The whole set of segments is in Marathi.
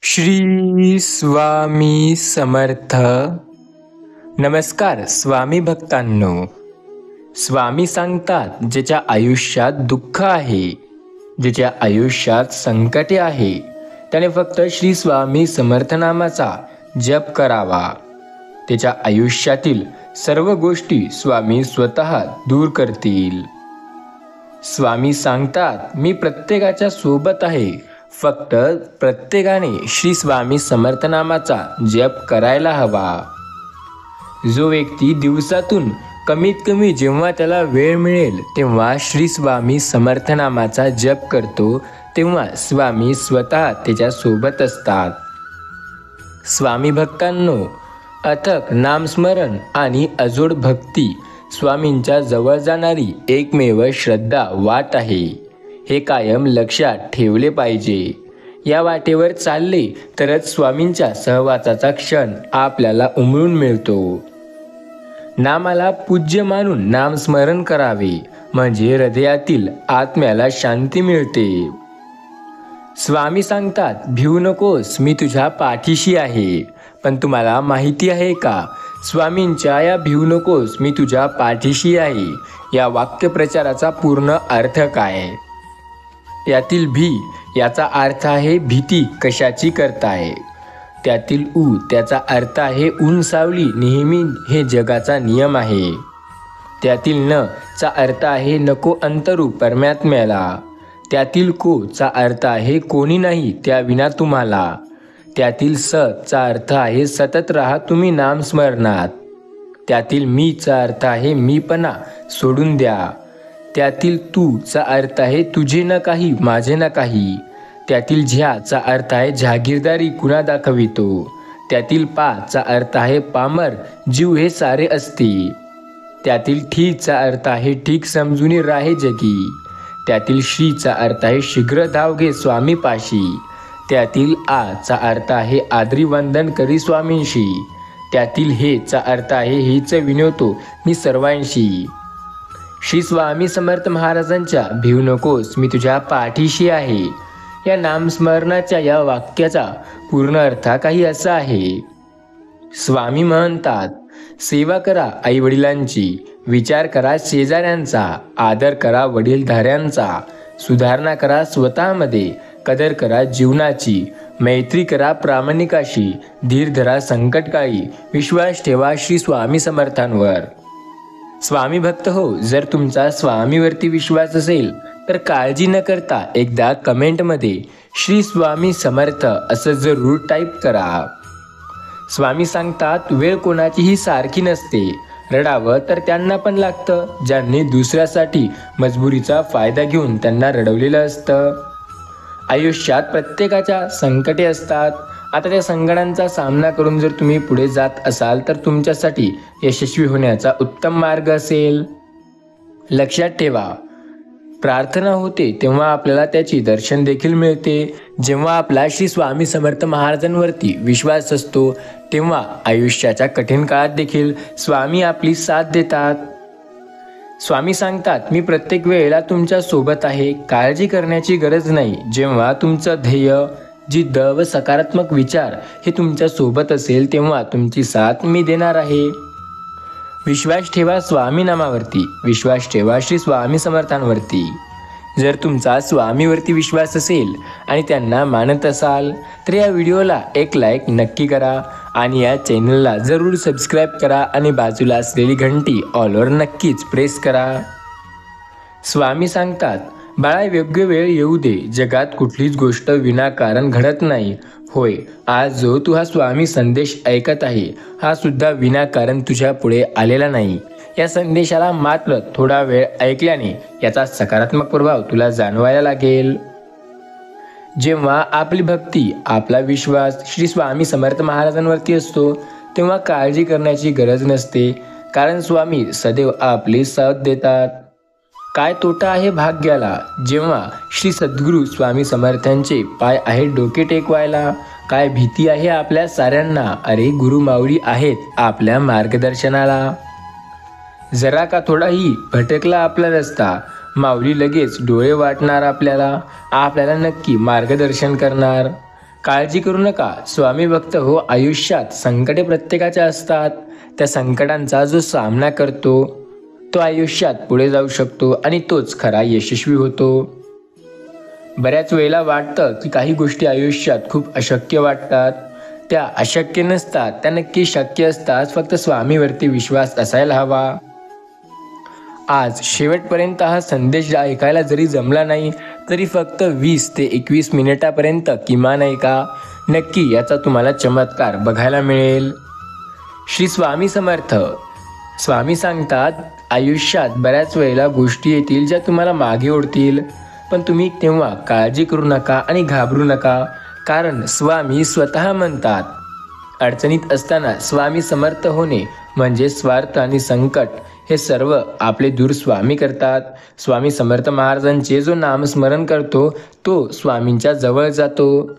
श्री स्वामी समर्थ. नमस्कार स्वामी भक्तांनो. स्वामी सांगतात, ज्याच्या आयुष्यात दुःख आहे, ज्याच्या आयुष्यात संकटे आहे, त्याने फक्त श्री स्वामी समर्थ नामाचा जप करावा. त्याच्या आयुष्यातील सर्व गोष्टी स्वामी स्वतः दूर करतील. स्वामी सांगतात, मी प्रत्येकाच्या सोबत आहे, फक्त प्रत्येकाने श्री स्वामी समर्थ नामाचा जप करायला हवा. जो व्यक्ती दिवसातून कमीत कमी जेव्हा त्याला वेळ मिळेल तेव्हा श्री स्वामी समर्थ नामाचा जप करतो, तेव्हा स्वामी स्वतः त्याच्या सोबत असतात. स्वामी भक्तांनो, अथक नामस्मरण आणि अजोड भक्ती स्वामींच्या जवळ जाणारी एकमेव श्रद्धा वाट आहे. हे कायम लक्षात ठेवले पाहिजे. या वाटेवर चालले तरच स्वामींच्या सहवासाचा क्षण आपल्याला उमळून मिळतो. नामाला पूज्य मानून नामस्मरण करावे, म्हणजे हृदयातील आत्म्याला शांती मिळते. स्वामी सांगतात, भिवू नकोस, मी तुझ्या पाठीशी आहे. पण तुम्हाला माहिती आहे का, स्वामींच्या या भिवू नकोस मी तुझ्या पाठीशी आहे या वाक्यप्रचाराचा पूर्ण अर्थ काय? यातील भी याचा अर्थ आहे भीती कशाची करताय. त्यातील ऊ त्याचा अर्थ आहे ऊन सावली नेहमी हे जगाचा नियम आहे. त्यातील न चा अर्थ आहे नको अंतरू परमात्म्याला. त्यातील को चा अर्थ आहे कोणी नाही त्या विना तुम्हाला. त्यातील स चा अर्थ आहे सतत राहा तुम्ही नामस्मरणात. त्यातील मी चा अर्थ आहे मीपणा सोडून द्या. त्यातील तू चा अर्थ आहे तुझे न काही माझे न काही. त्यातील झ्या चा अर्थ आहे जहागीरदारी कुणा दाखवितो. त्यातील पा चा अर्थ आहे पामर जीव हे सारे असते. त्यातील ठी चा अर्थ आहे ठीक समजून राहे जगी. त्यातील श्री चा अर्थ आहे शीघ्र धाव घे स्वामी पाशी. त्यातील आ चा अर्थ आहे आदरी वंदन करी स्वामींशी. त्यातील हे चा अर्थ आहे हेच विनवतो मी सर्वांशी. श्री स्वामी समर्थ महाराजांच्या भिवू नकोस मी तुझ्या पाठीशी आहे या नामस्मरणाच्या या वाक्याचा पूर्ण अर्थ काही असा आहे. स्वामी म्हणतात, सेवा करा आई वडिलांची, विचार करा शेजाऱ्यांचा, आदर करा वडीलधाऱ्यांचा, सुधारणा करा स्वतःमध्ये, कदर करा जीवनाची, मैत्री करा प्रामाणिकाशी, धीर धरा संकटकाळी, विश्वास ठेवा श्री स्वामी समर्थांवर. स्वामी भक्त हो, जर तुमचा स्वामीवरती विश्वास असेल तर काळजी न करता एकदा कमेंटमध्ये श्री स्वामी समर्थ असं जरूर टाईप करा. स्वामी सांगतात, वेळ कोणाचीही सारखी नसते. रडावं तर त्यांना पण लागतं ज्यांनी दुसऱ्यासाठी मजबुरीचा फायदा घेऊन त्यांना रडवलेलं असतं. आयुष्यात प्रत्येकाच्या संकटे असतात. आता त्या संकटांचा सामना करून जर तुम्ही पुढे जात असाल तर तुमच्यासाठी यशस्वी होण्याचा उत्तम मार्ग असेल. लक्षात ठेवा, प्रार्थना होते तेव्हा आपल्याला त्याची दर्शन देखील मिळते. जेव्हा आपला श्री स्वामी समर्थ महाराजांवरती विश्वास असतो तेव्हा आयुष्याच्या कठीण काळात देखील स्वामी आपली साथ देतात. स्वामी सांगतात, मी प्रत्येक वेळेला तुमच्या सोबत आहे, काळजी करण्याची गरज नाही. जेव्हा तुमचं ध्येय, जिद्द व सकारात्मक विचार हे तुमच्या सोबत असेल तेव्हा तुमची साथ मी देणार आहे. विश्वास ठेवा स्वामी नामावरती, विश्वास ठेवा श्री स्वामी समर्थांवरती. जर तुमचा स्वामीवरती विश्वास असेल आणि त्यांना मानत असाल तर या व्हिडिओला एक लाईक नक्की करा आणि या चॅनलला जरूर सबस्क्राईब करा आणि बाजूला असलेली घंटी ऑलवर नक्कीच प्रेस करा. स्वामी सांगतात, बाळा योग्य वेळ येऊ दे, जगात कुठलीच गोष्ट विनाकारण घडत नाही. होय, आज जो तू हा स्वामी संदेश ऐकत आहे हा सुद्धा विनाकारण तुझ्या पुढे आलेला नाही. या संदेशाला मात्र थोडा वेळ ऐकल्याने याचा सकारात्मक प्रभाव तुला जाणवायला लागेल. जेव्हा आपली भक्ती, आपला विश्वास श्री स्वामी समर्थ महाराजांवरती असतो तेव्हा काळजी करण्याची गरज नसते, कारण स्वामी सदैव आपली साथ देतात. काय तोटा आहे भाग्याला जेव्हा श्री सद्गुरू स्वामी समर्थांचे पाय आहेत डोके टेकवायला. काय भीती आहे आपल्या साऱ्यांना, अरे गुरु माऊली आहेत आपल्या मार्गदर्शनाला. जरा का थोडाही भटकला आपला रस्ता, माऊली लगेच डोळे वाटणार आपल्याला, आपल्याला नक्की मार्गदर्शन करणार. काळजी करू नका स्वामी भक्त हो. आयुष्यात संकटे प्रत्येकाच्या असतात. त्या संकटांचा जो सामना करतो तो आयुष्यात पुढे जाऊ शकतो आणि तोच खरा यशस्वी होतो. बऱ्याच वेळेला वाटतं की काही गोष्टी आयुष्यात खूप अशक्य वाटतात. त्या अशक्य नसतात, त्या नक्की शक्य असतात. फक्त स्वामीवरती विश्वास असायला हवा. आज शेवटपर्यंत हा संदेश ऐकायला जरी जमला नाही तरी फक्त 20 ते 21 मिनिटापर्यंत किमान ऐका. नक्की याचा तुम्हाला चमत्कार बघायला मिळेल. श्री स्वामी समर्थ. स्वामी सांगतात, आयुष्यात बऱ्याच वेळेला गोष्टी येतील ज्या तुम्हाला मागे ओढतील, पण तुम्ही तेव्हा काळजी करू नका आणि घाबरू नका, कारण स्वामी स्वतः म्हणतात, अडचणीत असताना स्वामी समर्थ होणे म्हणजे स्वार्थ आणि संकट हे सर्व आपले दूर स्वामी करतात. स्वामी समर्थ महाराजांचे जो नामस्मरण करतो तो स्वामींच्या जवळ जातो.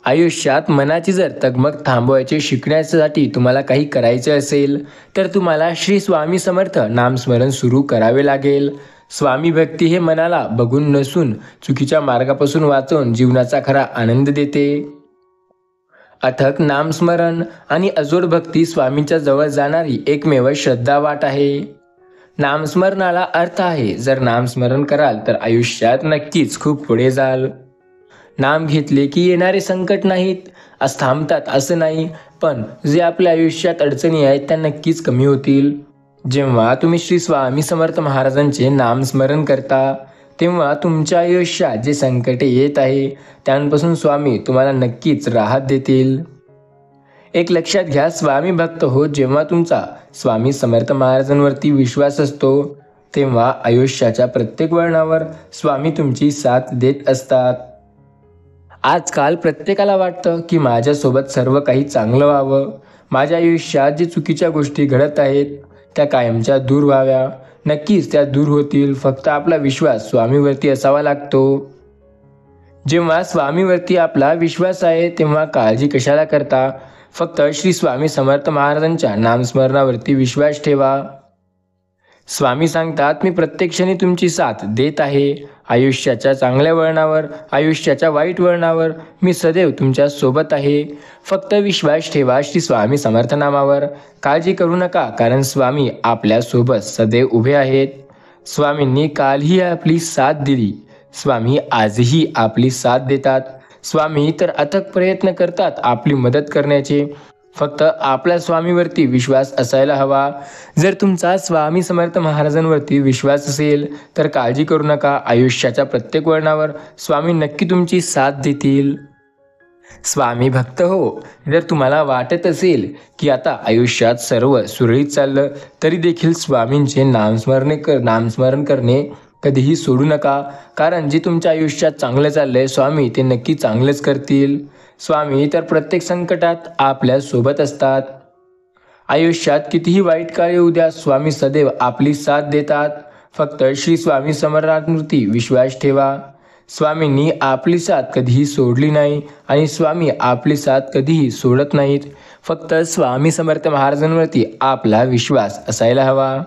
आयुष्यात मनाची जर तगमग थांबवायची शिकण्यासाठी तुम्हाला काही करायचे असेल तर तुम्हाला श्री स्वामी समर्थ नामस्मरण सुरू करावे लागेल. स्वामी भक्ती हे मनाला बघून नसून चुकीच्या मार्गापासून वाचवून जीवनाचा खरा आनंद देते. अथक नामस्मरण आणि अजोड भक्ती स्वामींच्या जवळ जाणारी एकमेव श्रद्धा वाट आहे. नामस्मरणाला अर्थ आहे, जर नामस्मरण कराल तर आयुष्यात नक्कीच खूप पुढे जाल. नाम घेतले की येणारे संकट नाहीत आज थांबतात असं नाही, पण जे आपल्या आयुष्यात अडचणी आहेत त्या नक्कीच कमी होतील. जेव्हा तुम्ही श्री स्वामी समर्थ महाराजांचे नामस्मरण करता तेव्हा तुमच्या आयुष्यात जे संकटे येत आहे त्यांपासून स्वामी तुम्हाला नक्कीच राहत देतील. एक लक्षात घ्या स्वामी भक्त हो, जेव्हा तुमचा स्वामी समर्थ महाराजांवरती विश्वास असतो तेव्हा आयुष्याच्या प्रत्येक वळणावर स्वामी तुमची साथ देत असतात. आजकाल प्रत्येकाला वाटतं की माझ्यासोबत सर्व काही चांगलं व्हावं, माझ्या आयुष्यात जे चुकीच्या गोष्टी घडत आहेत त्या कायमच्या दूर व्हाव्या. नक्कीच त्या दूर होतील, फक्त आपला विश्वास स्वामीवरती असावा लागतो. जेव्हा स्वामीवरती आपला विश्वास आहे तेव्हा काळजी कशाला करता, फक्त श्री स्वामी समर्थ महाराजांच्या नामस्मरणावरती विश्वास ठेवा. स्वामी सांगतात, मी प्रत्येक क्षणी तुमची साथ देत आहे. आयुष्याच्या चांगल्या वळणावर, आयुष्याच्या वाईट वळणावर मी सदैव तुमच्या सोबत आहे. फक्त विश्वास ठेवा श्री स्वामी समर्थ नामावर. काळजी करू नका, कारण स्वामी आपल्या सोबत सदैव उभे आहेत. स्वामींनी कालही आपली साथ दिली, स्वामी आजही आपली साथ देतात. स्वामी तर अथक प्रयत्न करतात आपली मदत करण्याचे. फक्त आपल्या स्वामीवरती विश्वास असायला हवा. जर तुमचा स्वामी समर्थ महाराजांवरती विश्वास असेल तर काळजी करू नका. आयुष्याच्या प्रत्येक वळणावर स्वामी नक्की तुमची साथ देतील. स्वामी भक्त हो, जर तुम्हाला वाटत असेल की आता आयुष्यात सर्व सुरळीत चाललं तरी देखील स्वामींचे नामस्मरण करणे कधीही सोडू नका, कारण जे तुमच्या आयुष्यात चांगलं चाललंय स्वामी ते नक्की चांगलंच करतील. स्वामी तर प्रत्येक संकटात आपल्या सोबत असतात. आयुष्यात कितीही वाईट काळ येऊ द्या, स्वामी सदैव आपली साथ देतात. फक्त श्री स्वामी समर्थांवरती विश्वास ठेवा. स्वामींनी आपली साथ कधीही सोडली नाही आणि स्वामी आपली साथ कधीही सोडत नाहीत. फक्त स्वामी समर्थ महाराजांवरती आपला विश्वास असायला हवा.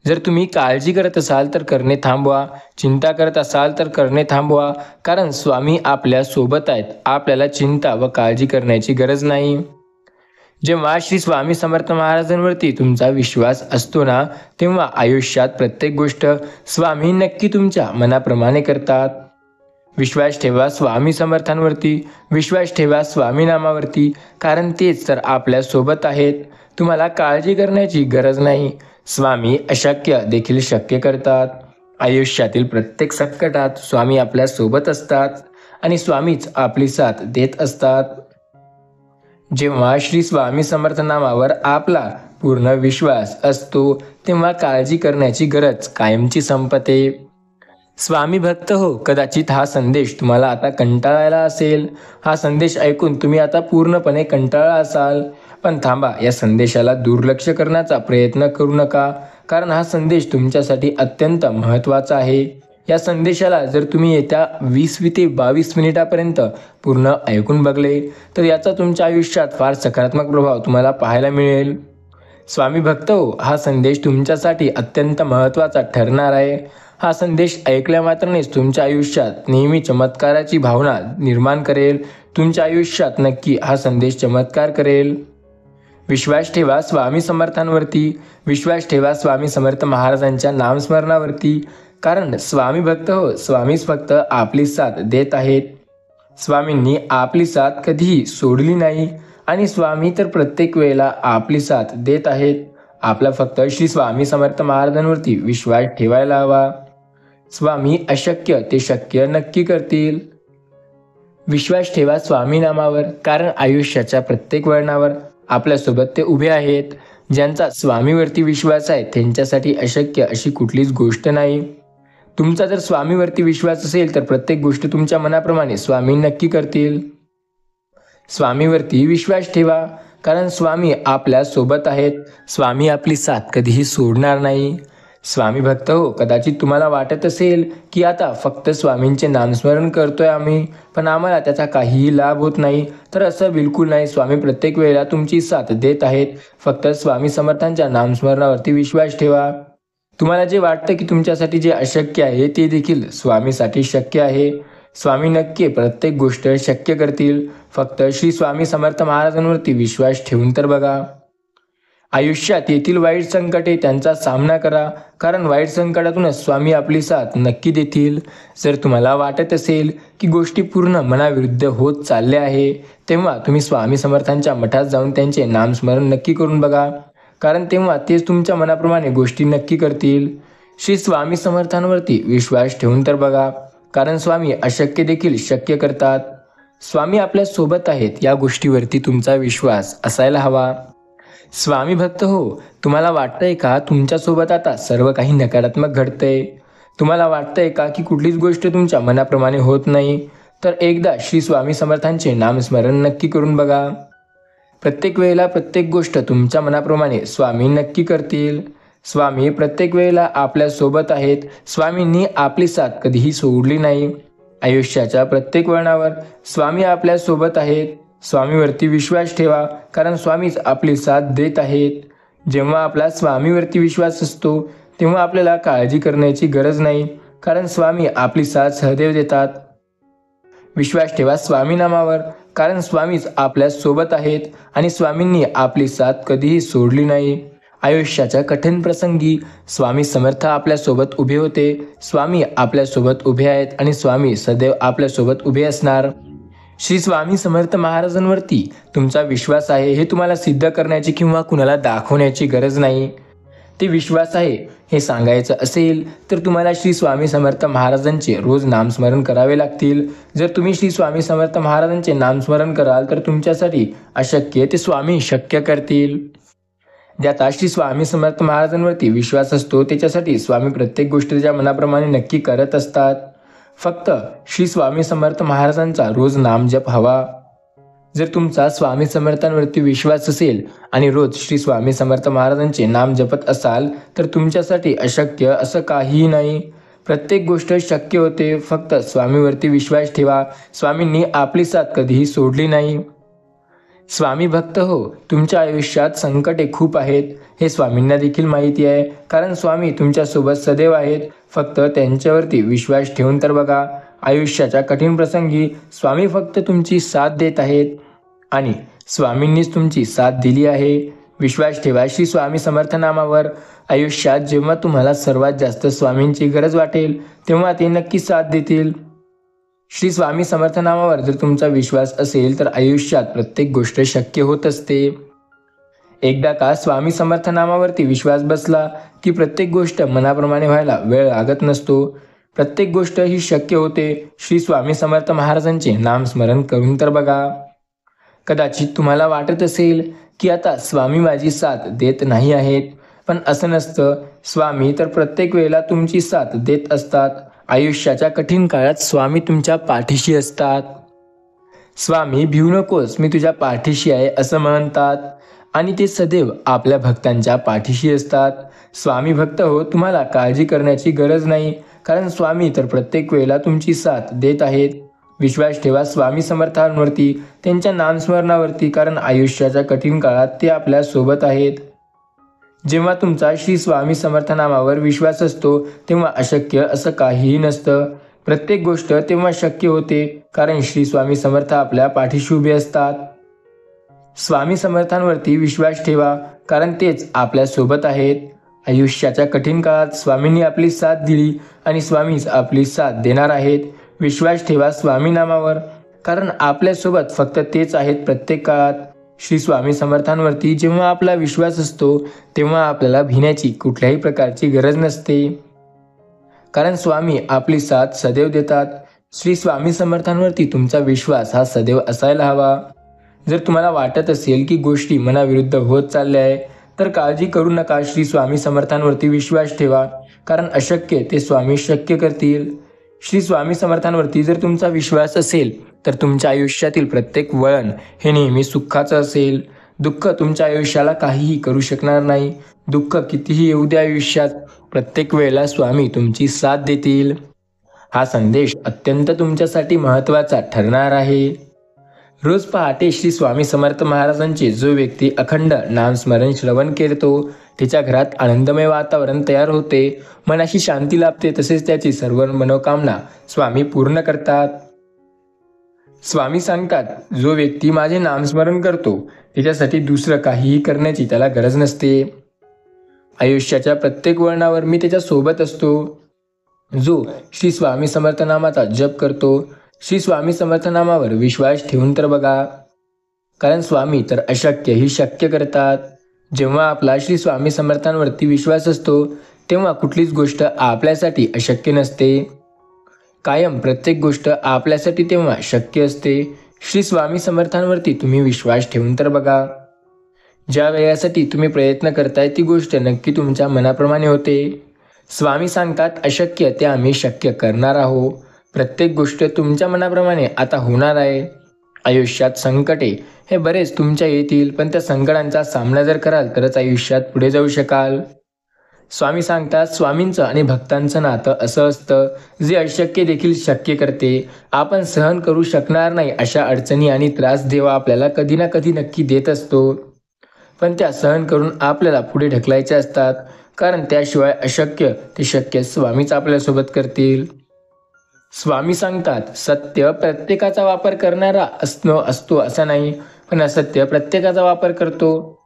जर तुम्ही काळजी करत असाल तर करणे थांबवा, चिंता करत असाल तर करणे थांबवा, कारण स्वामी आपल्या सोबत आहेत. आपल्याला चिंता व काळजी करण्याची गरज नाही. जेव्हा श्री स्वामी समर्थ महाराजांवरती तुमचा विश्वास असतो ना तेव्हा आयुष्यात प्रत्येक गोष्ट स्वामी नक्की तुमच्या मनाप्रमाणे करतात. विश्वास ठेवा स्वामी समर्थांवरती, विश्वास ठेवा स्वामी नामावरती, कारण तेच तर आपल्या सोबत आहेत. तुम्हाला काळजी करण्याची गरज नाही. स्वामी अशक्य देखील शक्य करतात. आयुष्यातील प्रत्येक संकटात स्वामी आपल्या सोबत असतात आणि स्वामीच आपली साथ देत असतात. जेव्हा श्री स्वामी समर्थ नामावर आपला पूर्ण विश्वास असतो तेव्हा काळजी करण्याची गरज कायमची संपते. स्वामी भक्त हो, कदाचित हा संदेश तुम्हाला आता कंटाळायला असेल. हा संदेश ऐकून तुम्ही आता पूर्णपणे कंटाळला असाल, पण थांबा, या संदेशाला दुर्लक्ष करण्याचा प्रयत्न करू नका, कारण हा संदेश तुमच्यासाठी अत्यंत महत्त्वाचा आहे. या संदेशाला जर तुम्ही येत्या 20 ते 22 मिनिटापर्यंत पूर्ण ऐकून बघले तर याचा तुमच्या आयुष्यात फार सकारात्मक प्रभाव तुम्हाला पाहायला मिळेल. स्वामी भक्त हो, हा संदेश तुमच्यासाठी अत्यंत महत्त्वाचा ठरणार आहे. हा संदेश ऐकल्या मात्रनेच तुमच्या आयुष्यात नेहमी चमत्काराची भावना निर्माण करेल. तुमच्या आयुष्यात नक्की हा संदेश चमत्कार करेल. विश्वास ठेवा स्वामी समर्थांवरती. विश्वास ठेवा स्वामी समर्थ महाराजांच्या नामस्मरणावरती. कारण स्वामी भक्त हो, स्वामीच फक्त आपली साथ देत आहेत. स्वामींनी आपली साथ कधीही सोडली नाही आणि स्वामी तर प्रत्येक वेळेला आपली साथ देत आहेत. आपला फक्त श्री स्वामी समर्थ महाराजांवरती विश्वास ठेवायला हवा. स्वामी अशक्य ते शक्य नक्की करतील. विश्वास ठेवा स्वामी नामावर, कारण आयुष्याच्या प्रत्येक वळणावर आपल्यासोबत ते उभे आहेत. ज्यांचा स्वामीवरती विश्वास आहे त्यांच्यासाठी अशक्य अशी कुठलीच गोष्ट नाही. तुमचा जर स्वामीवरती विश्वास असेल तर प्रत्येक गोष्ट तुमच्या मनाप्रमाणे स्वामी नक्की करतील. स्वामीवरती विश्वास ठेवा, कारण स्वामी आपल्या सोबत आहेत. स्वामी आपली साथ कधीही सोडणार नाही. स्वामी भक्त हो, कदाचित तुम्हाला वाटत असेल की आता फक्त स्वामींचे नामस्मरण करतोय आम्ही, पण आम्हाला त्याचा काहीही लाभ होत नाही. तर असं बिलकुल नाही. स्वामी प्रत्येक वेळेला तुमची साथ देत आहेत. फक्त स्वामी समर्थांच्या नामस्मरणावरती विश्वास ठेवा. तुम्हाला जे वाटतं की तुमच्यासाठी जे अशक्य आहे ते देखील स्वामीसाठी शक्य आहे. स्वामी नक्की प्रत्येक गोष्ट शक्य करतील. फक्त श्री स्वामी समर्थ महाराजांवरती विश्वास ठेवून तर बघा. आयुष्यात येथील वाईट संकटे त्यांचा सामना करा, कारण वाईट संकटातूनच स्वामी आपली साथ नक्की देतील. जर तुम्हाला वाटत असेल की गोष्टी पूर्ण मनाविरुद्ध होत चालल्या आहे, तेव्हा तुम्ही स्वामी समर्थांच्या मठात जाऊन त्यांचे नामस्मरण नक्की करून बघा, कारण तेव्हा तेच तुमच्या मनाप्रमाणे गोष्टी नक्की करतील. श्री स्वामी समर्थांवरती विश्वास ठेवून तर बघा, कारण स्वामी अशक्य देखील शक्य करतात. स्वामी आपल्या सोबत आहेत या गोष्टीवरती तुमचा विश्वास असायला हवा. स्वामी भक्त हो, तुम्हाला वाटतंय का तुमच्यासोबत आता सर्व काही नकारात्मक घडतंय? तुम्हाला वाटतंय का की कुठलीच गोष्ट तुमच्या मनाप्रमाणे होत नाही? तर एकदा श्री स्वामी समर्थांचे नामस्मरण नक्की करून बघा. प्रत्येक वेळेला प्रत्येक गोष्ट तुमच्या मनाप्रमाणे स्वामी नक्की करतील. स्वामी प्रत्येक वेळेला आपल्या सोबत आहेत. स्वामींनी आपली साथ कधीही सोडली नाही. आयुष्याच्या प्रत्येक वळणावर स्वामी आपल्या सोबत आहेत. स्वामीवरती विश्वास ठेवा, कारण स्वामीच आपली साथ देत आहेत. जेव्हा आपला स्वामीवरती विश्वास असतो तेव्हा आपल्याला काळजी करण्याची गरज नाही, कारण स्वामी आपली साथ सहदैव देतात. विश्वास ठेवा स्वामी नामावर, कारण स्वामीच आपल्या सोबत आहेत आणि स्वामींनी आपली साथ कधीही सोडली नाही. आयुष्याच्या कठीण प्रसंगी स्वामी समर्थ आपल्यासोबत उभे होते. स्वामी आपल्यासोबत उभे आहेत आणि स्वामी सदैव आपल्यासोबत उभे असणार. श्री स्वामी समर्थ महाराजांवरती तुमचा विश्वास आहे हे तुम्हाला सिद्ध करण्याची किंवा कुणाला दाखवण्याची गरज नाही. ते विश्वास आहे हे सांगायचं असेल तर तुम्हाला श्री स्वामी समर्थ महाराजांचे रोज नामस्मरण करावे लागतील. जर तुम्ही श्री स्वामी समर्थ महाराजांचे नामस्मरण कराल तर तुमच्यासाठी अशक्य ते स्वामी शक्य करतील. ज्याचा श्री स्वामी समर्थ महाराजांवरती विश्वास असतो त्याच्यासाठी स्वामी प्रत्येक गोष्ट त्याच्या मनाप्रमाणे नक्की करत असतात. फक्त श्री स्वामी समर्थ महाराजांचा रोज नामजप हवा. जर तुमचा स्वामी समर्थांवरती विश्वास असेल आणि रोज श्री स्वामी समर्थ महाराजांचे नाम जपत असाल तर तुमच्यासाठी अशक्य असं काहीही नाही. प्रत्येक गोष्ट शक्य होते. फक्त स्वामीवरती विश्वास ठेवा. स्वामींनी आपली साथ कधीही सोडली नाही. स्वामी भक्त हो, तुमच्या आयुष्यात संकटे खूप आहेत हे स्वामींना देखील माहिती आहे, कारण स्वामी तुमच्यासोबत सदैव आहेत. फक्त त्यांच्यावरती विश्वास ठेवून तर बघा. आयुष्याच्या कठीण प्रसंगी स्वामी फक्त तुमची साथ देत आहेत आणि स्वामींनीच तुमची साथ दिली आहे. विश्वास ठेवा श्री स्वामी समर्थ नामावर. आयुष्यात जेव्हा तुम्हाला सर्वात जास्त स्वामींची गरज वाटेल तेव्हा ते नक्की साथ देतील. श्री स्वामी समर्थ नामावर जर तुमचा विश्वास असेल तर आयुष्यात प्रत्येक गोष्ट शक्य होत असते. एकदा का स्वामी समर्थ नामावरती विश्वास बसला की प्रत्येक गोष्ट मनाप्रमाणे व्हायला वेळ लागत नसतो. प्रत्येक गोष्ट ही शक्य होते. श्री स्वामी समर्थ महाराजांचे नामस्मरण करून तर बघा. कदाचित तुम्हाला वाटत असेल की आता स्वामी माझी साथ देत नाही आहेत, पण असं नसतं. स्वामी तर प्रत्येक वेळेला तुमची साथ देत असतात. आयुष्याच्या कठीण काळात स्वामी तुमच्या पाठीशी असतात. स्वामी भिवू नकोस, मी तुझ्या पाठीशी आहे असं म्हणतात आणि ते सदैव आपल्या भक्तांच्या पाठीशी असतात. स्वामी भक्त हो, तुम्हाला काळजी करण्याची गरज नाही, कारण स्वामी तर प्रत्येक वेळेला तुमची साथ देत आहेत. विश्वास ठेवा स्वामी समर्थांवरती, त्यांच्या नामस्मरणावरती, कारण आयुष्याच्या कठीण काळात ते आपल्या सोबत आहेत. जेव्हा तुमचा श्री स्वामी समर्थ नामावर विश्वास असतो तेव्हा अशक्य असं काहीही नसतं. प्रत्येक गोष्ट तेव्हा शक्य होते कारण श्री स्वामी समर्थ आपल्या पाठीशी उभे असतात. स्वामी समर्थांवरती विश्वास ठेवा कारण तेच आपल्या सोबत आहेत. आयुष्याच्या कठीण काळात स्वामींनी आपली साथ दिली आणि स्वामीच आपली साथ देणार आहेत. विश्वास ठेवा स्वामी नामावर कारण आपल्यासोबत फक्त तेच आहेत प्रत्येक काळात. श्री स्वामी समर्थांवरती जेव्हा आपला विश्वास असतो तेव्हा आपल्याला भिण्याची कुठल्याही प्रकारची गरज नसते कारण स्वामी आपली साथ सदैव देतात. श्री स्वामी समर्थांवरती तुमचा विश्वास हा सदैव असायला हवा. जर तुम्हाला वाटत असेल की गोष्टी मनाविरुद्ध होत चालल्या आहे तर काळजी करू नका. श्री स्वामी समर्थांवरती विश्वास ठेवा कारण अशक्य ते स्वामी शक्य करतील. श्री स्वामी समर्थांवरती जर तुमचा विश्वास असेल तर तुमच्या आयुष्यातील प्रत्येक वळण हे नेहमी सुखाचं असेल. दुःख तुमच्या आयुष्याला काहीही करू शकणार नाही. दुःख कितीही येऊ द्या आयुष्यात, प्रत्येक वेळेला स्वामी तुमची साथ देतील. हा संदेश अत्यंत तुमच्यासाठी महत्त्वाचा ठरणार आहे. रोज पहाटे श्री स्वामी समर्थ महाराजांचे जो व्यक्ती अखंड नामस्मरण श्रवण करतो त्याच्या घरात आनंदमय वातावरण तयार होते, मनाशी शांती लाभते, तसेच त्याची सर्व मनोकामना स्वामी पूर्ण करतात. स्वामी सांगतात, जो व्यक्ती माझे नामस्मरण करतो त्याच्यासाठी दुसरं काहीही करण्याची त्याला गरज नसते. आयुष्याच्या प्रत्येक वळणावर मी त्याच्या सोबत असतो. जो श्री स्वामी समर्थ नामाचा जप करतो, श्री स्वामी समर्थ नामावर विश्वास ठेवून तर बघा कारण स्वामी तर अशक्य ही शक्य करतात. जेव्हा आपला श्री स्वामी समर्थांवरती विश्वास असतो तेव्हा कुठलीच गोष्ट आपल्यासाठी अशक्य नसते. कायम प्रत्येक गोष्ट आपल्यासाठी तेव्हा शक्य असते. श्री स्वामी समर्थांवरती तुम्ही विश्वास ठेवून तर बघा. ज्या वेळासाठी तुम्ही प्रयत्न करताय ती गोष्ट नक्की तुमच्या मनाप्रमाणे होते. स्वामी सांगतात, अशक्य ते आम्ही शक्य करणार आहोत. प्रत्येक गोष्ट तुमच्या मनाप्रमाणे आता होणार आहे. आयुष्यात संकटे हे बरेच तुमच्या येतील, पण त्या संकटांचा सामना जर कराल तरच आयुष्यात पुढे जाऊ शकाल. स्वामी सांगतात, स्वामींचं आणि भक्तांचं नातं असं असतं जे अशक्य देखील शक्य करते. आपण सहन करू शकणार नाही अशा अडचणी आणि त्रास देवा आपल्याला कधी ना कधी नक्की देत असतो, पण त्या सहन करून आपल्याला पुढे ढकलायचे असतात कारण त्याशिवाय अशक्य ते शक्य स्वामीच आपल्यासोबत करतील. स्वामी सांगतात, सत्य प्रत्येकाचा वापर करणारा असतो असं नाही, पण असत्य प्रत्येकाचा वापर करतो.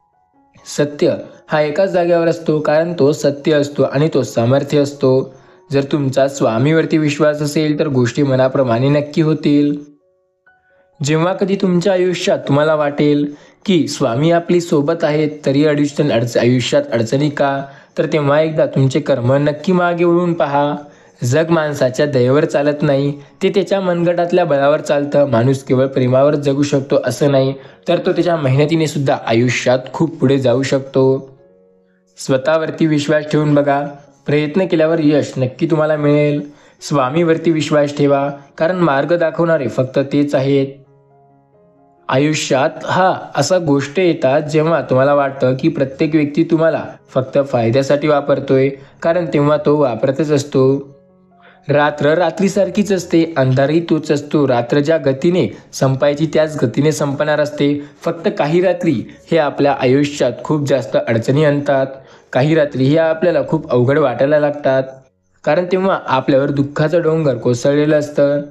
सत्य हा एकाच जागेवर असतो कारण तो सत्य असतो आणि तो सामर्थ्य असतो. जर तुमचा स्वामीवरती विश्वास असेल तर गोष्टी मनाप्रमाणे नक्की होतील. जेव्हा कधी तुमच्या आयुष्यात तुम्हाला वाटेल की स्वामी आपली सोबत आहेत तरी आयुष्यात अडचणी का, तर तेव्हा एकदा तुमचे कर्म नक्की मागे वळून पहा. जग माणसाच्या दयेवर चालत नाही, ते त्याच्या मनगटातल्या बळावर चालतं. माणूस केवळ प्रेमावर जगू शकतो असं नाही, तर तो त्याच्या मेहनतीने सुद्धा आयुष्यात खूप पुढे जाऊ शकतो. स्वतःवरती विश्वास ठेवून बघा. प्रयत्न केल्यावर यश नक्की तुम्हाला मिळेल. स्वामीवरती विश्वास ठेवा कारण मार्ग दाखवणारे फक्त तेच आहेत. आयुष्यात असा गोष्ट येतात जेव्हा तुम्हाला वाटतं की प्रत्येक व्यक्ती तुम्हाला फक्त फायद्यासाठी वापरतोय, कारण तेव्हा तो वापरतच असतो. रात्र रात्रीसारखीच असते, अंधारही तोच असतो. रात्र ज्या गतीने संपायची त्याच गतीने संपणार असते. फक्त काही रात्री हे आपल्या आयुष्यात खूप जास्त अडचणी आणतात. काही रात्री हे आपल्याला खूप अवघड वाटायला लागतात कारण तेव्हा आपल्यावर दुःखाचं डोंगर कोसळलेलं असतं.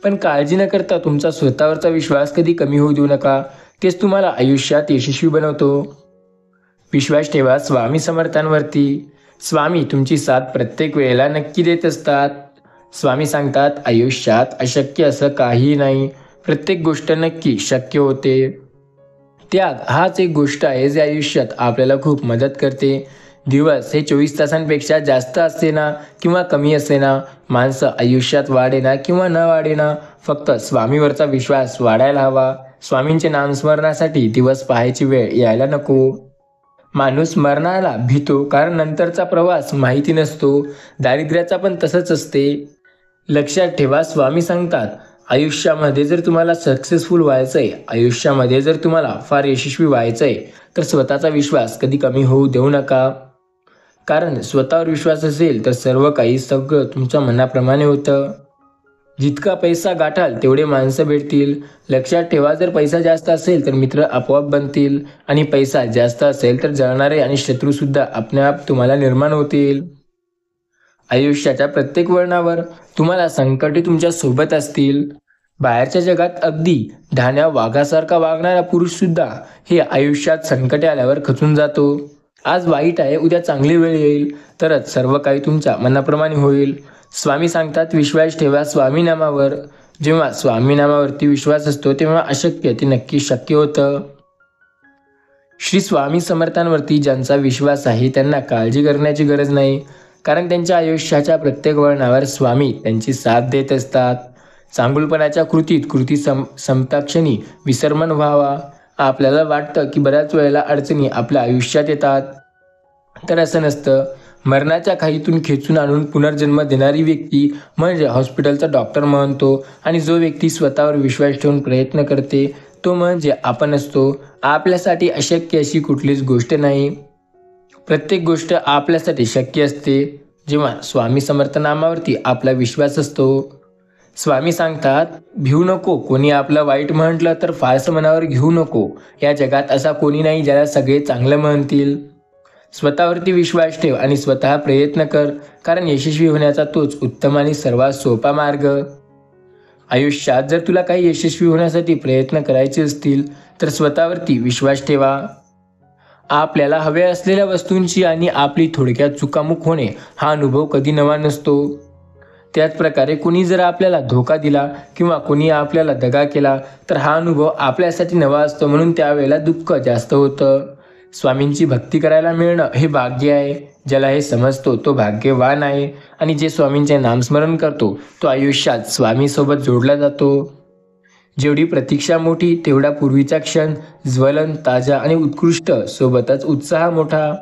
पण काळजी न करता तुमचा स्वतःवरचा विश्वास कधी कमी होऊ देऊ नका. तेच तुम्हाला आयुष्यात यशस्वी बनवतो. विश्वास ठेवा स्वामी समर्थांवरती. स्वामी तुमची साथ प्रत्येक वेळेला नक्की देत असतात. स्वामी सांगतात, आयुष्यात अशक्य असं काही नाही, प्रत्येक गोष्ट नक्की शक्य होते. त्याग हाच एक गोष्ट आहे जे आयुष्यात आपल्याला खूप मदत करते. दिवस हे 24 तासांपेक्षा जास्त असते ना किंवा कमी असते ना, माणसं आयुष्यात वाढेना किंवा न वाढेना, फक्त स्वामीवरचा विश्वास वाढायला हवा. स्वामींचे नामस्मरणासाठी दिवस पाहायची वेळ यायला नको. माणूस मरणाला भीतो कारण नंतरचा प्रवास माहिती नसतो. दारिद्र्याचा पण तसंच असते. लक्षात ठेवा स्वामी सांगतात, आयुष्यामध्ये जर तुम्हाला सक्सेसफुल व्हायचंय, आयुष्यामध्ये जर तुम्हाला फार यशस्वी व्हायचंय तर स्वतःचा विश्वास कधी कमी होऊ देऊ नका. कारण स्वतःवर विश्वास असेल तर सर्व काही सगळं तुमच्या मनाप्रमाणे होतं. जितका पैसा गाठाल तेवढे माणसं भेटतील. लक्षात ठेवा, जर पैसा जास्त असेल तर मित्र आपोआप बनतील आणि पैसा जास्त असेल तर जळणारे आणि शत्रूसुद्धा आपोआप तुम्हाला निर्माण होतील. आयुष्याच्या प्रत्येक वळणावर तुम्हाला संकटे तुमच्या सोबत असतील. बाहेरच्या जगात अगदी ढाण्या वाघासारखा वागणारा पुरुष सुद्धा हे आयुष्यात संकटे आल्यावर खचून जातो. आज वाईट आहे, उद्या चांगली वेळ येईल, तरच सर्व काही तुमच्या मनाप्रमाणे होईल. स्वामी सांगतात, विश्वास ठेवा स्वामी नामावर. जेव्हा स्वामी नामावरती विश्वास असतो तेव्हा अशक्य ते नक्की शक्य होतं. श्री स्वामी समर्थांवरती ज्यांचा विश्वास आहे त्यांना काळजी करण्याची गरज नाही, कारण त्यांच्या आयुष्याच्या प्रत्येक वळणावर स्वामी त्यांची साथ देत असतात. चांगुलपणाच्या कृती संपताक्षणी विसर्मन व्हावा. आपल्याला वाटतं की बऱ्याच वेळेला अडचणी आपल्या आयुष्यात येतात, तर असं नसतं. मरणाच्या खाईतून खेचून आणून पुनर्जन्म देणारी व्यक्ती म्हणजे हॉस्पिटलचा डॉक्टर म्हणतो, आणि जो व्यक्ती स्वतःवर विश्वास ठेवून प्रयत्न करते तो म्हणजे आपण असतो. आपल्यासाठी अशक्य अशी कुठलीच गोष्ट नाही. प्रत्येक गोष्ट आपल्यासाठी शक्य असते जेव्हा स्वामी समर्थ नामावरती आपला विश्वास असतो. स्वामी सांगतात, भिवू नको. कोणी आपलं वाईट म्हटलं तर फारसं मनावर घेऊ नको. या जगात असा कोणी नाही ज्याला सगळे चांगलं म्हणतील. स्वतःवरती विश्वास ठेव आणि स्वतः प्रयत्न कर, कारण यशस्वी होण्याचा तोच उत्तम आणि सर्वात सोपा मार्ग. आयुष्यात जर तुला काही यशस्वी होण्यासाठी प्रयत्न करायचे असतील तर स्वतःवरती विश्वास ठेवा. आपल्याला हव्या असलेल्या वस्तूंची आणि आपली थोडक्यात चुकामुक होणे हा अनुभव कधी नवा नसतो. त्याच प्रकारे कोणी जर आपल्याला धोका दिला किंवा कोणी आपल्याला दगा केला तर हा अनुभव आपल्यासाठी नवा असतो, म्हणून त्यावेळेला दुःख जास्त होतं. स्वामींची भक्ती करायला मिळणं हे भाग्य आहे. ज्याला हे समजतो तो भाग्यवान आहे, आणि जे स्वामींचे नामस्मरण करतो तो आयुष्यात स्वामीसोबत जोडला जातो. जेवढी प्रतीक्षा मोठी तेवढा पूर्वीचा क्षण ज्वलन ताजा आणि उत्कृष्ट, सोबतच उत्साह मोठा.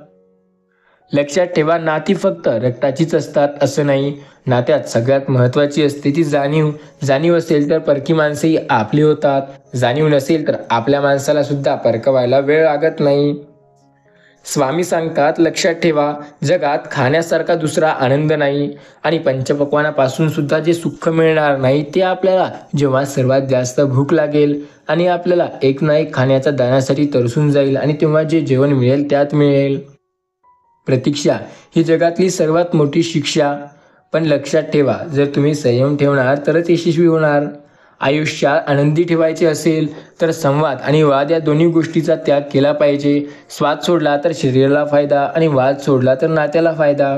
लक्षात ठेवा, नाती फक्त रक्ताचीच असतात असं नाही. नात्यात सगळ्यात महत्त्वाची असते ती जाणीव. जाणीव असेल तर परकी माणसेही आपली होतात. जाणीव नसेल तर आपल्या माणसाला सुद्धा परकवायला वेळ लागत नाही. स्वामी सांगतात, लक्षात ठेवा, जगात खाण्यासारखा दुसरा आनंद नाही, आणि पंचपक्वानापासून सुद्धा जे सुख मिळणार नाही ते आपल्याला जेव्हा सर्वात जास्त भूक लागेल आणि आपल्याला एक ना एक खाण्याचा दाण्यासाठी तरसून जाईल, आणि तेव्हा जे जेवण मिळेल त्यात मिळेल. प्रतीक्षा ही जगातली सर्वात मोठी शिक्षा. पण लक्षात ठेवा, जर तुम्ही संयम ठेवणार तरच यशस्वी होणार. आयुष्यात आनंदी ठेवायचे असेल तर संवाद आणि वाद या दोन्ही गोष्टीचा त्याग केला पाहिजे. स्वाद सोडला तर शरीराला फायदा आणि वाद सोडला तर नात्याला फायदा.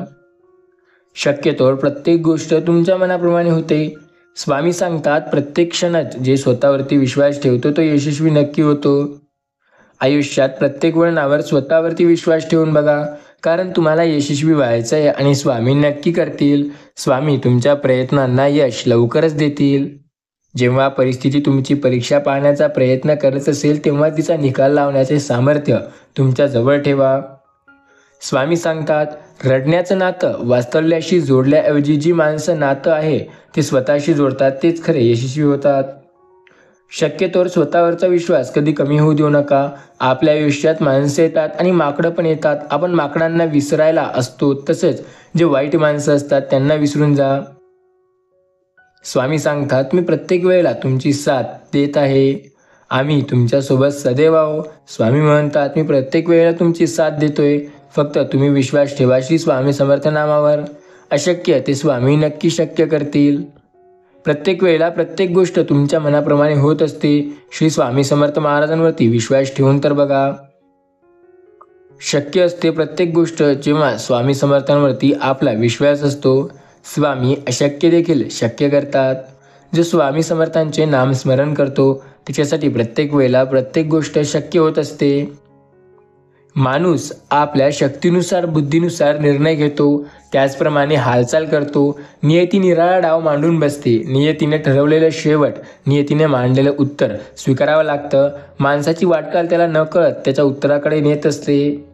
शक्यतोवर प्रत्येक गोष्ट तुमच्या मनाप्रमाणे होते. स्वामी सांगतात, प्रत्येक क्षणात जे स्वतःवरती विश्वास ठेवतो तो यशस्वी नक्की होतो. आयुष्यात प्रत्येक वळणावर स्वतःवरती विश्वास ठेवून बघा, कारण तुम्हाला यशस्वी व्हायचं आहे आणि स्वामी नक्की करतील. स्वामी तुमच्या प्रयत्नांना यश लवकरच देतील. जेव्हा परिस्थिती तुमची परीक्षा पाहण्याचा प्रयत्न करत असेल तेव्हा तिचा निकाल लावण्याचे सामर्थ्य तुमच्या जवळ ठेवा. स्वामी सांगतात, रडण्याचं नातं वास्तव्याशी जोडल्याऐवजी जी माणसं नातं आहे ते स्वतःशी जोडतात तेच खरे यशस्वी होतात. शक्यतोवर स्वतःवरचा विश्वास कधी कमी होऊ देऊ नका. आपल्या आयुष्यात माणसं येतात आणि माकडं पण येतात. आपण माकडांना विसरायला असतो, तसंच जे वाईट माणसं असतात त्यांना विसरून जा. स्वामी सांगतात, मी प्रत्येक वेळेला तुमची साथ देत आहे. आम्ही तुमच्यासोबत सदैव आहो. स्वामी म्हणतात, मी प्रत्येक वेळेला तुमची साथ देतोय. फक्त तुम्ही विश्वास ठेवा श्री स्वामी समर्थ नामावर. अशक्य ते स्वामी नक्की शक्य करतील. प्रत्येक वेळेला प्रत्येक गोष्ट तुमच्या मनाप्रमाणे होत असते. श्री स्वामी समर्थ महाराजांवरती विश्वास ठेवून तर बघा. शक्य असते प्रत्येक गोष्ट जेव्हा स्वामी समर्थांवरती आपला विश्वास असतो. स्वामी अशक्य देखील शक्य करतात. जो स्वामी समर्थांचे नामस्मरण करतो त्याच्यासाठी प्रत्येक वेळेला प्रत्येक गोष्ट शक्य होत असते. माणूस आपल्या शक्तीनुसार बुद्धीनुसार निर्णय घेतो, त्याचप्रमाणे हालचाल करतो. नियती निराळा डाव मांडून बसते. नियतीने ठरवलेलं शेवट, नियतीने मांडलेलं उत्तर स्वीकारावं लागतं. माणसाची वाटचाल त्याला न कळत त्याच्या उत्तराकडे नेत असते.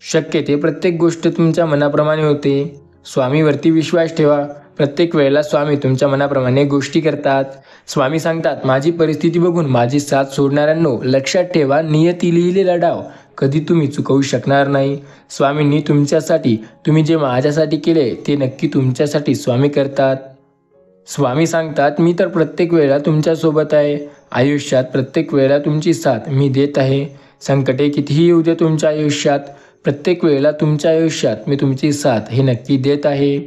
शक्य ते प्रत्येक गोष्ट तुमच्या मनाप्रमाणे होते. स्वामीवरती विश्वास ठेवा. प्रत्येक वेळेला स्वामी तुमच्या मनाप्रमाणे गोष्टी करतात. स्वामी सांगतात, माझी परिस्थिती बघून माझी साथ सोडणाऱ्यांनो, लक्षात ठेवा, नियती लिहिलेला डाव कधी तुम्ही चुकवू शकणार नाही. स्वामींनी तुमच्यासाठी, तुम्ही जे माझ्यासाठी केले ते नक्की तुमच्यासाठी स्वामी करतात. स्वामी सांगतात, मी तर प्रत्येक वेळेला तुमच्यासोबत आहे. आयुष्यात प्रत्येक वेळेला तुमची साथ मी देत आहे. संकटे कितीही येऊ दे तुमच्या आयुष्यात, प्रत्येक वेळेला तुमच्या आयुष्यात मी तुमची साथ हे नक्की देत आहे.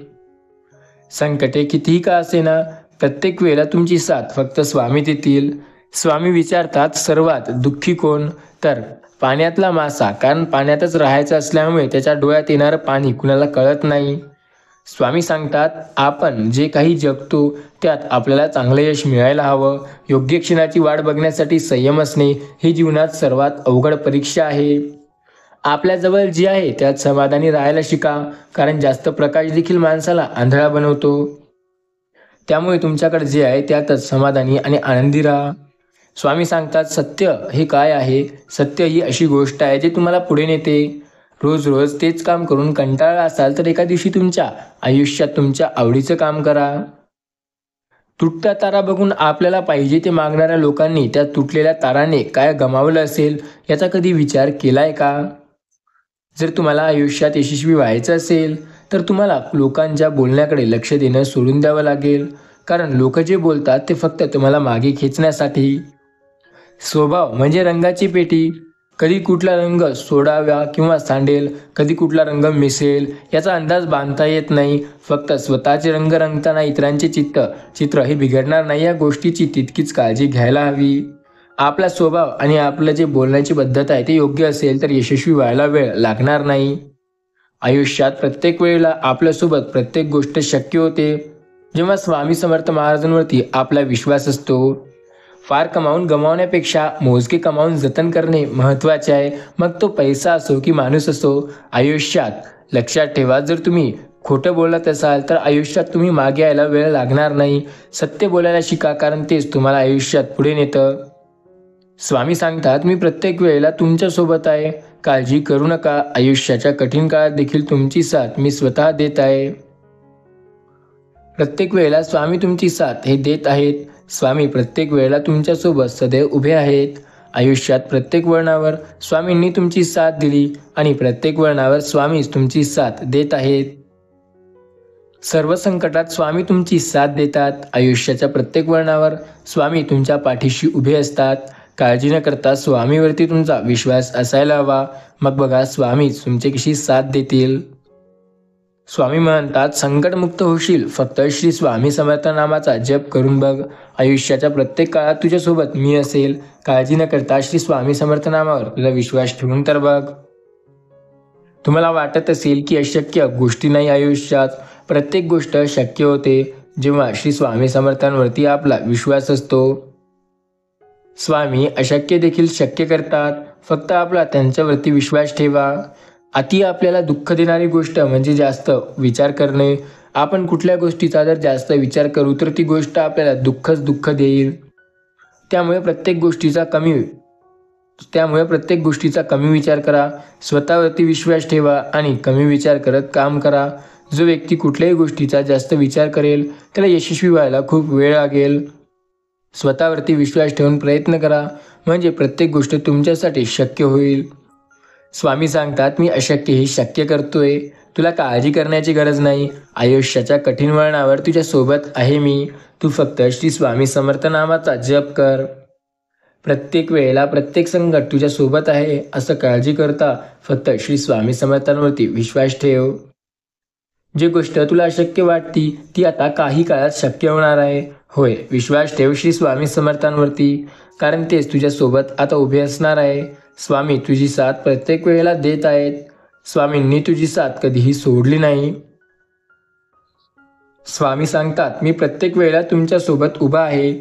संकटे कितीही का असेना, प्रत्येक वेळेला तुमची साथ फक्त स्वामी देतील. स्वामी विचारतात, सर्वात दुःखी कोण? तर पाण्यातला मासा, कारण पाण्यातच राहायचं असल्यामुळे त्याच्या डोळ्यात येणारं पाणी कुणाला कळत नाही. स्वामी सांगतात, आपण जे काही जगतो त्यात आपल्याला चांगलं यश मिळायला हवं. योग्य क्षणाची वाट बघण्यासाठी संयम असणे ही जीवनात सर्वात अवघड परीक्षा आहे. आपल्याजवळ जे आहे त्यात समाधानी राहायला शिका, कारण जास्त प्रकाश देखील माणसाला आंधळा बनवतो. त्यामुळे तुमच्याकडे जे आहे त्यातच समाधानी आणि आनंदी राहा. स्वामी सांगतात, सत्य हे काय आहे? सत्य ही अशी गोष्ट आहे जी तुम्हाला पुढे नेते. रोज रोज तेच काम करून कंटाळला असाल तर एका दिवशी तुमच्या आयुष्यात तुमच्या आवडीचं काम करा. तुटता तारा बघून आपल्याला पाहिजे ते मागणाऱ्या लोकांनी त्या तुटलेल्या ताराने काय गमावलं असेल याचा कधी विचार केलाय का? जर तुम्हाला आयुष्यात यशस्वी व्हायचं असेल तर तुम्हाला लोकांच्या बोलण्याकडे लक्ष देणं सोडून द्यावं लागेल, कारण लोक जे बोलतात ते फक्त तुम्हाला मागे खेचण्यासाठी. स्वभाव म्हणजे रंगाची पेटी. कधी कुठला रंग सोडावा किंवा सांडेल, कधी कुठला रंग मिसळेल याचा अंदाज बांधता येत नाही. फक्त स्वतःचे रंग रंगताना इतरांचे चित्र हे बिघडणार नाही या गोष्टीची तितकीच काळजी घ्यायला हवी. आपला स्वभाव आणि आपलं जे बोलण्याची पद्धत आहे ते योग्य असेल तर यशस्वी व्हायला वेळ लागणार नाही. आयुष्यात प्रत्येक वेळेला आपल्यासोबत प्रत्येक गोष्ट शक्य होते जेव्हा स्वामी समर्थ महाराजांवरती आपला विश्वास असतो. फार कमावून गमावण्यापेक्षा मोजके कमावून जतन करणे महत्त्वाचे आहे. मग तो पैसा असो की माणूस असो. आयुष्यात लक्षात ठेवा, जर तुम्ही खोटं बोलत असाल तर आयुष्यात तुम्ही मागे यायला वेळ लागणार नाही. सत्य बोलायला शिका, कारण तेच तुम्हाला आयुष्यात पुढे नेतं. स्वामी सांगतात, मी प्रत्येक वेळेला तुमच्यासोबत आहे. काळजी करू नका. आयुष्याच्या कठीण काळात देखील तुमची साथ मी स्वतः देत आहे. प्रत्येक वेळेला स्वामी तुमची साथ हे देत आहेत. स्वामी प्रत्येक वेळेला तुमच्यासोबत सदैव उभे आहेत. आयुष्यात प्रत्येक वळणावर स्वामींनी तुमची साथ दिली आणि प्रत्येक वळणावर स्वामीच तुमची साथ देत आहेत. सर्व संकटात स्वामी तुमची साथ देतात. आयुष्याच्या प्रत्येक वळणावर स्वामी तुमच्या पाठीशी उभे असतात. काळजी न करता स्वामीवरती तुमचा विश्वास असायला हवा. मग बघा, स्वामीच तुमची कशी साथ देतील. स्वामी म्हणतात, संकटमुक्त होशील फक्त श्री स्वामी समर्थ नामाचा जप करून बघ. आयुष्याच्या प्रत्येक काळात तुझ्यासोबत मी असेल. काळजी न करता श्री स्वामी समर्थ नामावर तुझा विश्वास ठेवून तर बघ. तुम्हाला वाटत असेल की अशक्य गोष्टी नाही आयुष्यात, प्रत्येक गोष्ट शक्य होते जेव्हा श्री स्वामी समर्थांवरती आपला विश्वास असतो. स्वामी अशक्य देखील शक्य करतात. फक्त आपला त्यांच्यावरती विश्वास ठेवा. अति आपल्याला दुःख देणारी गोष्ट म्हणजे जास्त विचार करणे. आपण कुठल्या गोष्टीचा जर जास्त विचार करू तर ती गोष्ट आपल्याला दुःख देईल. त्यामुळे प्रत्येक गोष्टीचा कमी विचार करा. स्वतःवरती विश्वास ठेवा आणि कमी विचार करत काम करा. जो व्यक्ती कुठल्याही गोष्टीचा जास्त विचार करेल त्याला यशस्वी व्हायला खूप वेळ लागेल. स्वतःवरती विश्वास ठेवून प्रयत्न करा, म्हणजे प्रत्येक गोष्ट तुमच्यासाठी शक्य होईल. स्वामी सांगतात, मी अशक्य हे शक्य करतोय. तुला काळजी करण्याची गरज नाही. आयुष्याच्या कठीण वळणावर तुझ्या सोबत आहे मी. तू फक्त श्री स्वामी समर्थ नामाचा जप कर. प्रत्येक वेळेला प्रत्येक संकट तुझ्या सोबत आहे असं काळजी करता फक्त श्री स्वामी समर्थांवरती विश्वास ठेव. जी गोष्ट तुला अशक्य वाटती ती आता काही काळात शक्य होणार आहे. होय, विश्वास ठेव श्री स्वामी समर्थांवरती, कारण तेच तुझ्या सोबत आता उभे असणार आहे. स्वामी तुझी साथ प्रत्येक वेळेला देत आहेत. स्वामींनी तुझी साथ कधीही सोडली नाही. स्वामी सांगतात, मी प्रत्येक वेळेला तुमच्या सोबत उभा आहे.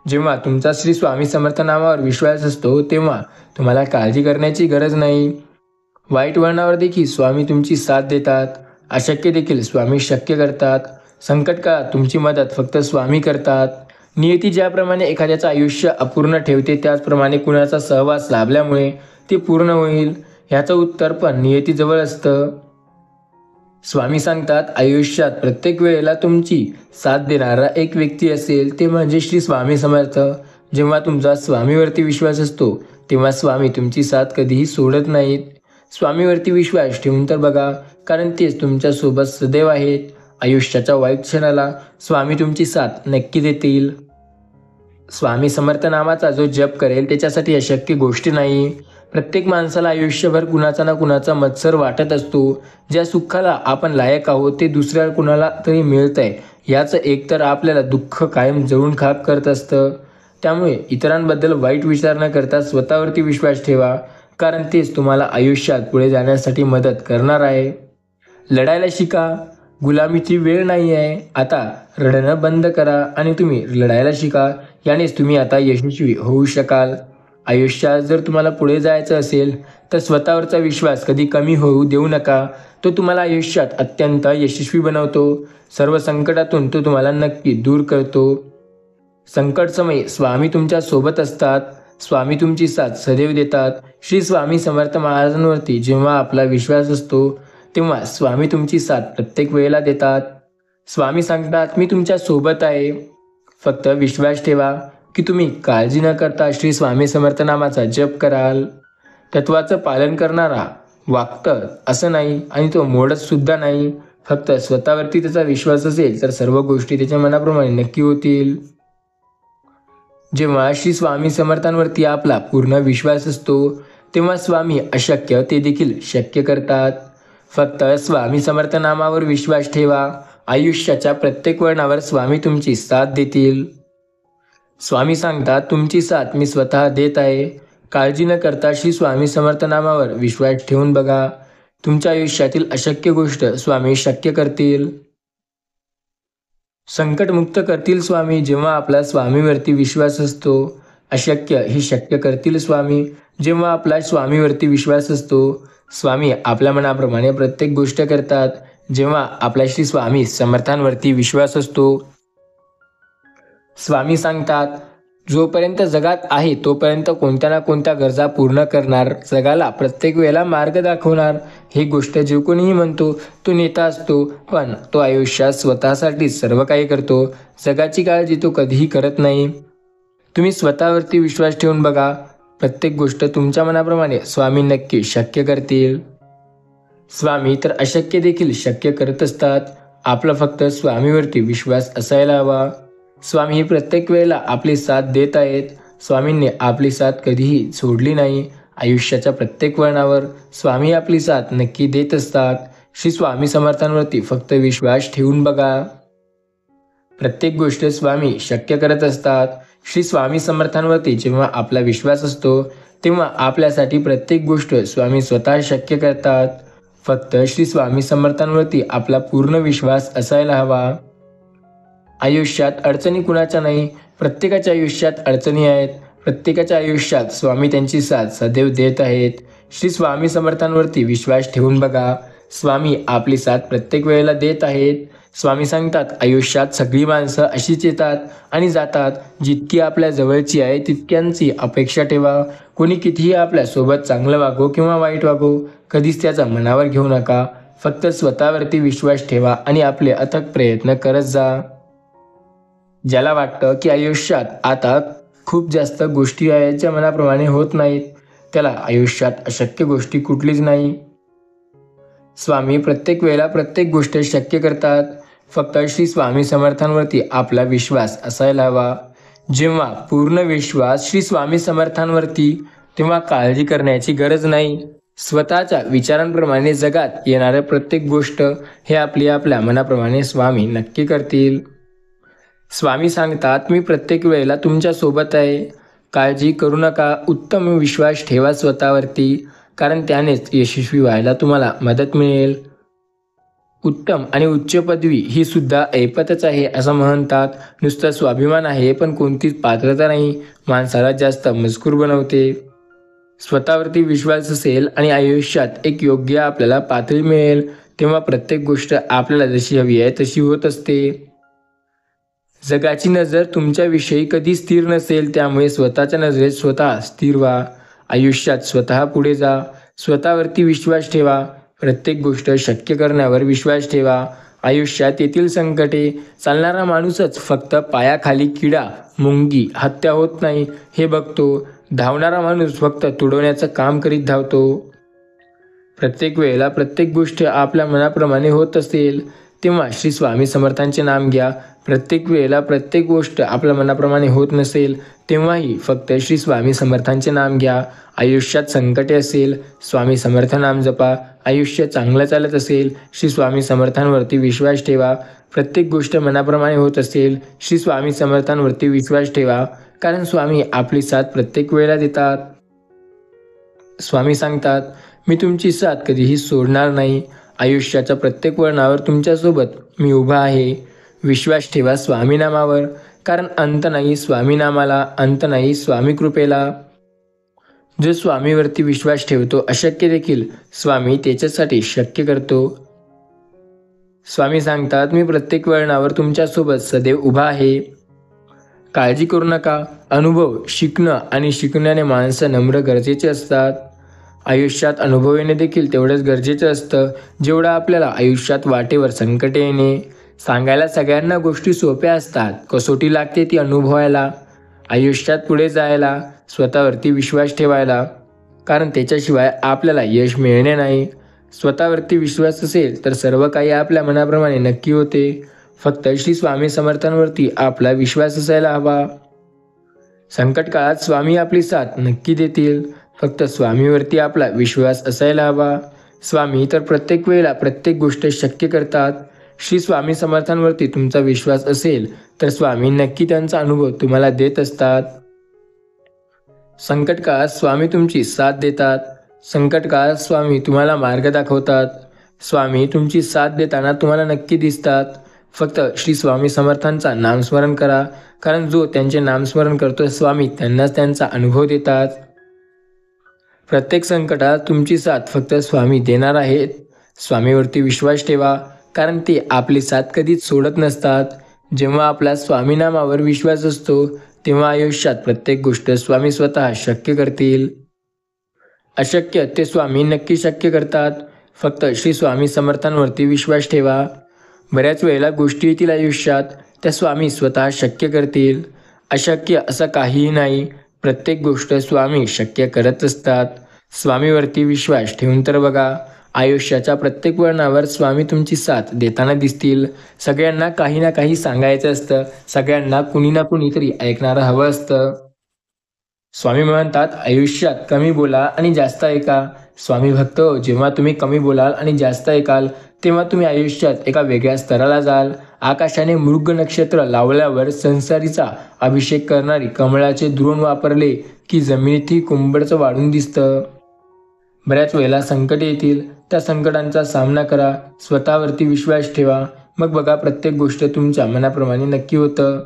जेव्हा तुमचा श्री स्वामी समर्थ नामावर विश्वास असतो तेव्हा तुम्हाला काळजी करण्याची गरज नाही. वाईट वळणावर देखील स्वामी तुमची साथ देतात. अशक्य देखील स्वामी शक्य करतात. संकट काळात तुमची मदत फक्त स्वामी करतात. नियती ज्याप्रमाणे एखाद्याचं आयुष्य अपूर्ण ठेवते त्याचप्रमाणे कुणाचा सहवास लाभल्यामुळे ते पूर्ण होईल. ह्याचं उत्तर पण नियतीजवळ असतं. स्वामी सांगतात, आयुष्यात प्रत्येक वेळेला तुमची साथ देणारा एक व्यक्ती असेल ते म्हणजे श्री स्वामी समर्थ. जेव्हा तुमचा स्वामीवरती विश्वास असतो तेव्हा स्वामी तुमची साथ कधीही सोडत नाहीत. स्वामीवरती विश्वास ठेवून तर बघा, कारण तेच तुमच्यासोबत सदैव आहेत. आयुष्याच्या वाईट क्षणाला स्वामी तुमची साथ नक्की देतील. स्वामी समर्थ नामाचा जो जप करेल त्याच्यासाठी अशक्य गोष्टी नाही. प्रत्येक माणसाला आयुष्यभर कुणाचा ना कुणाचा मत्सर वाटत असतो. ज्या सुखाला आपण लायक आहोत ते दुसऱ्या कुणाला तरी मिळतंय याचं एकतर आपल्याला दुःख कायम जळून खाक करत असतं. त्यामुळे इतरांबद्दल वाईट विचार न करता स्वतःवरती विश्वास ठेवा, कारण तेच तुम्हाला आयुष्यात पुढे जाण्यासाठी मदत करणार आहे. लढायला शिका, गुलामीची वेळ नाही आहे. आता रडणं बंद करा आणि तुम्ही लढायला शिका. यानेच तुम्ही आता यशस्वी होऊ शकाल. आयुष्यात जर तुम्हाला पुढे जायचं असेल तर स्वतःवरचा विश्वास कधी कमी होऊ देऊ नका. तो तुम्हाला आयुष्यात अत्यंत यशस्वी बनवतो. सर्व संकटातून तो तुम्हाला नक्की दूर करतो. संकटसमयी स्वामी तुमच्या सोबत असतात. स्वामी तुमची साथ सदैव देतात. श्री स्वामी समर्थ महाराजांवरती जेव्हा आपला विश्वास असतो तेव्हा स्वामी तुमची साथ प्रत्येक वेळेला देतात. स्वामी सांगतात, मी तुमच्या सोबत आहे. फक्त विश्वास ठेवा की तुम्ही काळजी न करता श्री स्वामी समर्थ नामाचा जप कराल. तत्वाचं पालन करणारा वागतं असं नाही आणि तो मोडत सुद्धा नाही. फक्त स्वतःवरती त्याचा विश्वास असेल तर सर्व गोष्टी त्याच्या मनाप्रमाणे नक्की होतील. जेव्हा श्री स्वामी समर्थांवरती आपला पूर्ण विश्वास असतो तेव्हा स्वामी अशक्य ते देखील शक्य करतात. फक्त स्वामी समर्थ नामावर विश्वास ठेवा. आयुष्याच्या प्रत्येक वळणावर स्वामी तुमची साथ देतील. स्वामी सांगतात, तुमची साथ मी स्वतः देत आहे. काळजी न करता श्री स्वामी समर्थ नामावर विश्वास ठेवून बघा. तुमच्या आयुष्यातील अशक्य गोष्ट स्वामी शक्य करतील. संकटमुक्त करतील स्वामी जेव्हा आपला स्वामीवरती विश्वास असतो. अशक्य हे शक्य करतील स्वामी जेव्हा आपला स्वामीवरती विश्वास असतो. स्वामी आपल्या मनाप्रमाणे प्रत्येक गोष्ट करतात जेव्हा आपला श्री स्वामी समर्थांवरती विश्वास असतो. स्वामी सांगतात, जोपर्यंत जगात आहे तोपर्यंत कोणत्या ना कोणत्या गरजा पूर्ण करणार, जगाला प्रत्येक वेळेला मार्ग दाखवणार. ही गोष्ट जे कोणीही म्हणतो तो नेता असतो, पण तो आयुष्यात स्वतःसाठी सर्व काही करतो. जगाची काळजी तो कधीही करत नाही. तुम्ही स्वतःवरती विश्वास ठेवून बघा. प्रत्येक गोष्ट तुमच्या मनाप्रमाणे स्वामी नक्की शक्य करतील. स्वामी तर अशक्य देखील शक्य करत असतात. आपला फक्त स्वामीवरती विश्वास असायला हवा. स्वामी प्रत्येक वेळेला आपली साथ देत आहेत. स्वामींनी आपली साथ कधीही सोडली नाही. आयुष्याच्या प्रत्येक वळणावर स्वामी आपली साथ नक्की देत असतात. श्री स्वामी समर्थांवरती फक्त विश्वास ठेवून बघा. प्रत्येक गोष्ट स्वामी शक्य करत असतात. श्री स्वामी समर्थांवरती जेव्हा आपला विश्वास असतो तेव्हा आपल्यासाठी प्रत्येक गोष्ट स्वामी स्वतः शक्य करतात. फक्त श्री स्वामी समर्थांवरती आपला पूर्ण विश्वास असायला हवा. आयुष्यात अडचणी कुणाच्या नाही, प्रत्येकाच्या आयुष्यात अडचणी आहेत. प्रत्येकाच्या आयुष्यात स्वामी त्यांची साथ सदैव देत आहेत. श्री स्वामी समर्थांवरती विश्वास ठेवून बघा. स्वामी आपली साथ प्रत्येक वेळेला देत आहेत. स्वामी सांगतात, आयुष्यात सगळी माणसं अशीच येतात आणि जातात. जितकी आपल्या जवळची आहे तितक्यांची अपेक्षा ठेवा. कोणी कितीही आपल्यासोबत चांगलं वागो किंवा वाईट वागो, कधीच त्याचा मनावर घेऊ नका. फक्त स्वतःवरती विश्वास ठेवा आणि आपले अथक प्रयत्न करत जा. ज्याला वाटतं की आयुष्यात आता खूप जास्त गोष्टी आहेत ज्या मनाप्रमाणे होत नाहीत, त्याला आयुष्यात अशक्य गोष्टी कुठलीच नाही. स्वामी प्रत्येक वेळेला प्रत्येक गोष्ट शक्य करतात. फक्त श्री स्वामी समर्थांवरती आपला विश्वास असायला हवा. जेव्हा पूर्ण विश्वास श्री स्वामी समर्थांवरती, तेव्हा काळजी करण्याची गरज नाही. स्वतःच्या विचारांप्रमाणे जगात येणाऱ्या प्रत्येक गोष्ट हे आपल्या मनाप्रमाणे स्वामी नक्की करतील. स्वामी सांगतात, मी प्रत्येक वेळेला तुमच्या सोबत आहे. काळजी करू नका. उत्तम विश्वास ठेवा स्वतःवरती, कारण त्यानेच यशस्वी व्हायला तुम्हाला मदत मिळेल. उत्तम आणि उच्च पदवी ही सुद्धा ऐपतच आहे असं म्हणतात. नुसतं स्वाभिमान आहे पण कोणतीच पात्रता नाही, माणसाला जास्त मजकूर बनवते. स्वतःवरती विश्वास असेल आणि आयुष्यात एक योग्य आपल्याला पातळी मिळेल तेव्हा प्रत्येक गोष्ट आपल्याला जशी हवी आहे तशी होत असते. जगाची नजर तुमच्याविषयी कधी स्थिर नसेल, त्यामुळे स्वतःच्या नजरेत स्वतः स्थिर व्हा. आयुष्यात स्वतः पुढे जा. स्वतःवरती विश्वास ठेवा. प्रत्येक गोष्ट शक्य करण्यावर विश्वास ठेवा. आयुष्यात येथील संकटे, चालणारा माणूसच फक्त पायाखाली किडा, मुंगी, हत्या होत नाही हे बघतो. धावणारा माणूस फक्त तुडवण्याचं काम करीत धावतो. प्रत्येक वेळेला प्रत्येक गोष्ट आपल्या मनाप्रमाणे होत असेल तेव्हा श्री स्वामी समर्थांचे नाम घ्या. प्रत्येक वेळेला प्रत्येक गोष्ट आपल्या मनाप्रमाणे होत नसेल तेव्हाही फक्त श्री स्वामी समर्थांचे नाम घ्या. आयुष्यात संकटे असेल, स्वामी समर्थ नाम जपा. आयुष्य चांगलं चालत असेल, श्री स्वामी समर्थांवरती विश्वास ठेवा. प्रत्येक गोष्ट मनाप्रमाणे होत असेल, श्री स्वामी समर्थांवरती विश्वास ठेवा. कारण स्वामी आपली साथ प्रत्येक वेळेला देतात. स्वामी सांगतात, मी तुमची साथ कधीही सोडणार नाही. आयुष्याच्या प्रत्येक वळणावर तुमच्यासोबत मी उभा आहे. विश्वास ठेवा स्वामी नामावर, कारण अंत नाही स्वामी नामाला, अंत नाही स्वामी कृपेला. जो स्वामीवरती विश्वास ठेवतो अशक्य देखील स्वामी त्याच्यासाठी शक्य करतो. स्वामी सांगतात, मी प्रत्येक वळणावर तुमच्यासोबत सदैव उभा आहे. काळजी करू नका. अनुभव शिकणं आणि शिकण्याने माणसं नम्र गरजेचे असतात. आयुष्यात अनुभव येणे देखील तेवढंच गरजेचं असतं जेवढं आपल्याला आयुष्यात वाटेवर संकट येणे. सांगायला सगळ्यांना गोष्टी सोप्या असतात, कसोटी लागते ती अनुभवायला. आयुष्यात पुढे जायला स्वतःवरती विश्वास ठेवायला, कारण त्याच्याशिवाय आपल्याला यश मिळणे नाही. स्वतःवरती विश्वास असेल तर सर्व काही आपल्या मनाप्रमाणे नक्की होते. फक्त श्री स्वामी समर्थांवरती आपला विश्वास असायला हवा. संकट काळात स्वामी आपली साथ नक्की देतील. फक्त स्वामीवरती आपला विश्वास असायला हवा. स्वामी तर प्रत्येक वेळेला प्रत्येक गोष्ट शक्य करतात. श्री स्वामी समर्थांवरती तुमचा विश्वास असेल तर स्वामी नक्की त्यांचा अनुभव तुम्हाला देत असतात. संकट काळात स्वामी तुमची साथ देतात. संकट काळात स्वामी तुम्हाला मार्ग दाखवतात. स्वामी तुमची साथ देताना तुम्हाला नक्की दिसतात. फक्त श्री स्वामी समर्थांचा नामस्मरण करा, कारण जो त्यांचे नामस्मरण करतो स्वामी त्यांनाच त्यांचा अनुभव देतात. प्रत्येक संकटात तुमची साथ फक्त स्वामी देणार आहेत. स्वामीवरती विश्वास ठेवा, कारण ते आपली साथ कधीच सोडत नसतात. जेव्हा आपला स्वामी नामावर विश्वास असतो तेव्हा आयुष्यात प्रत्येक गोष्ट स्वामी स्वतः शक्य करतील. अशक्य ते स्वामी नक्की शक्य करतात. फक्त श्री स्वामी समर्थांवरती विश्वास ठेवा. बऱ्याच वेळेला गोष्टी येतील आयुष्यात, त्या स्वामी स्वतः शक्य करतील. अशक्य असं काहीही नाही. प्रत्येक गोष्ट स्वामी शक्य करत असतात. स्वामीवरती विश्वास ठेवून तर बघा. आयुष्याच्या प्रत्येक वळणावर स्वामी तुमची साथ देताना दिसतील. सगळ्यांना काही ना काही सांगायचं असतं. सगळ्यांना कुणी ना कुणीतरी ऐकणारं हवं असतं. स्वामी म्हणतात, आयुष्यात कमी बोला आणि जास्त ऐका. स्वामी भक्त हो, जेव्हा तुम्ही कमी बोलाल आणि जास्त ऐकाल तेव्हा तुम्ही आयुष्यात एका वेगळ्या स्तराला जाल. आकाशाने मृग नक्षत्र लावल्यावर संसारीचा अभिषेक करणारी कमळाचे द्रोण वापरले की जमिनीतही कुंभडचं वाढून दिसतं. बऱ्याच वेळेला संकट येतील, त्या संकटांचा सामना करा. स्वतःवरती विश्वास ठेवा. मग बघा प्रत्येक गोष्ट तुमच्या मनाप्रमाणे नक्की होतं.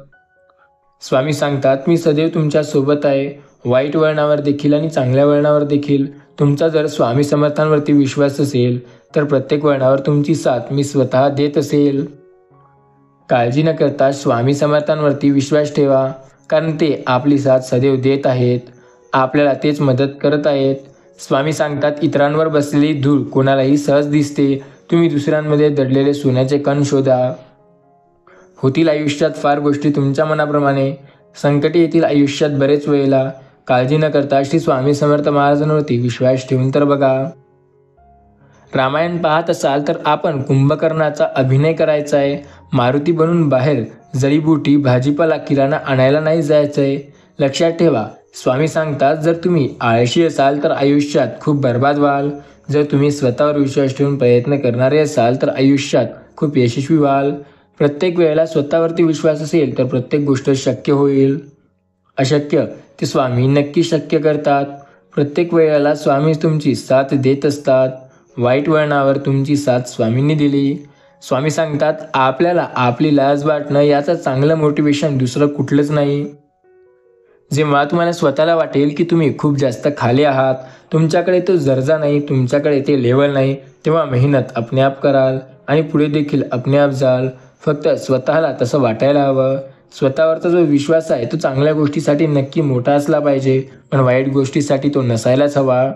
स्वामी सांगतात, मी सदैव तुमच्या सोबत आहे. वाईट वळणावर देखील आणि चांगल्या वळणावर देखील. तुमचा जर स्वामी समर्थांवरती विश्वास असेल तर प्रत्येक वळणावर तुमची साथ मी स्वतः देत असेल. काळजी न करता स्वामी समर्थांवरती विश्वास ठेवा, कारण ते आपली साथ सदैव देत आहेत. आपल्याला तेच मदत करत आहेत. स्वामी सांगतात, इतरांवर बसलेली धूळ कोणालाही सहज दिसते. तुम्ही दुसऱ्यांमध्ये दडलेले सोन्याचे कण शोधा. होतील आयुष्यात फार गोष्टी तुमच्या मनाप्रमाणे. संकटे येतील आयुष्यात बरेच वेळेला. काळजी न करता श्री स्वामी समर्थ महाराजांवरती विश्वास ठेवून तर बघा. रामायण पाहत असाल तर आपण कुंभकर्णाचा अभिनय करायचा आहे. मारुती बनून बाहेर जडीबुटी भाजीपाला किराणा आणायला नाही जायचंय. लक्षात ठेवा, स्वामी सांगतात, जर तुम्ही आळशी असाल तर आयुष्यात खूप बर्बाद व्हाल. जर तुम्ही स्वतःवर विश्वास ठेवून प्रयत्न करणारे असाल तर आयुष्यात खूप यशस्वी व्हाल. प्रत्येक वेळेला स्वतःवरती विश्वास असेल तर प्रत्येक गोष्ट शक्य होईल. अशक्य ते स्वामी नक्की शक्य करतात. प्रत्येक वेळेला स्वामी तुमची साथ देत असतात. वाईट वळणावर तुमची साथ स्वामींनी दिली. स्वामी सांगतात, आपल्याला आपली लाज वाटणं याचं चांगलं मोटिवेशन दुसरं कुठलंच नाही. जेव्हा तुम्हाला स्वतःला वाटेल की तुम्ही खूप जास्त खाली आहात, तुमच्याकडे तो दर्जा नाही, तुमच्याकडे ते लेवल नाही, तेव्हा मेहनत आपणे आप कराल आणि पुढे देखील आपणे आप जाल. फक्त स्वतःला तसं वाटायला हवं. स्वतःवरचा जो विश्वास आहे तो चांगल्या गोष्टीसाठी नक्की मोठा असला पाहिजे, पण वाईट गोष्टीसाठी तो नसायलाच हवा.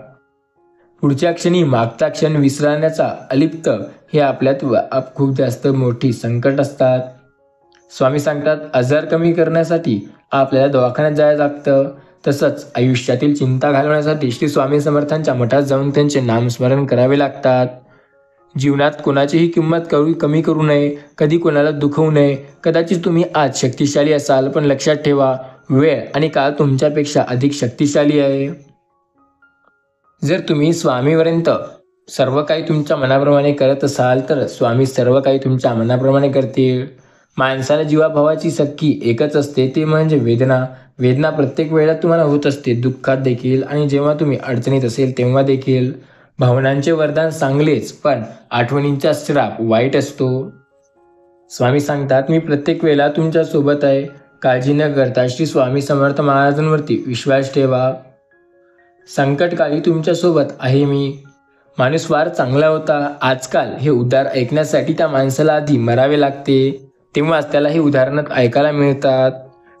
पुढच्या क्षणी मागचा क्षण विसरण्याचा अलिप्त हे आपल्यात खूप जास्त मोठी संकट असतात. स्वामी सांगतात, आजार कमी करण्यासाठी आपल्याला दवाखान्यात जायला लागतं. तसंच आयुष्यातील चिंता घालवण्यासाठी श्री स्वामी समर्थांच्या मठात जाऊन त्यांचे नामस्मरण करावे लागतात. जीवनात कोणाचीही किंमत कमी करू नये, कधी कोणाला दुखवू नये. कदाचित तुम्ही आज शक्तिशाली असाल, पण लक्षात ठेवा, वेळ आणि काळ तुमच्यापेक्षा अधिक शक्तिशाली आहे. जर तुम्ही स्वामीपर्यंत सर्व काही तुमच्या मनाप्रमाणे करत असाल, तर स्वामी सर्व काही तुमच्या मनाप्रमाणे करतील. माणसाला जीवाभावाची सख्खी एकच असते, ते म्हणजे वेदना. वेदना प्रत्येक वेळेला तुम्हाला होत असते, दुःखात देखील आणि जेव्हा तुम्ही अडचणीत असेल तेव्हा देखील. भावनांचे वरदान चांगलेच, पण आठवणींचा श्राप वाईट असतो. स्वामी सांगतात, मी प्रत्येक वेळेला तुमच्या सोबत आहे. काळजी न करता श्री स्वामी समर्थ महाराजांवरती विश्वास ठेवा. संकटकाळी तुमच्यासोबत आहे मी. माणूस फार चांगला होता. आजकाल हे उद्गार ऐकण्यासाठी त्या माणसाला आधी मरावे लागते, तेव्हाच त्याला हे उदाहरणं ऐकायला मिळतात.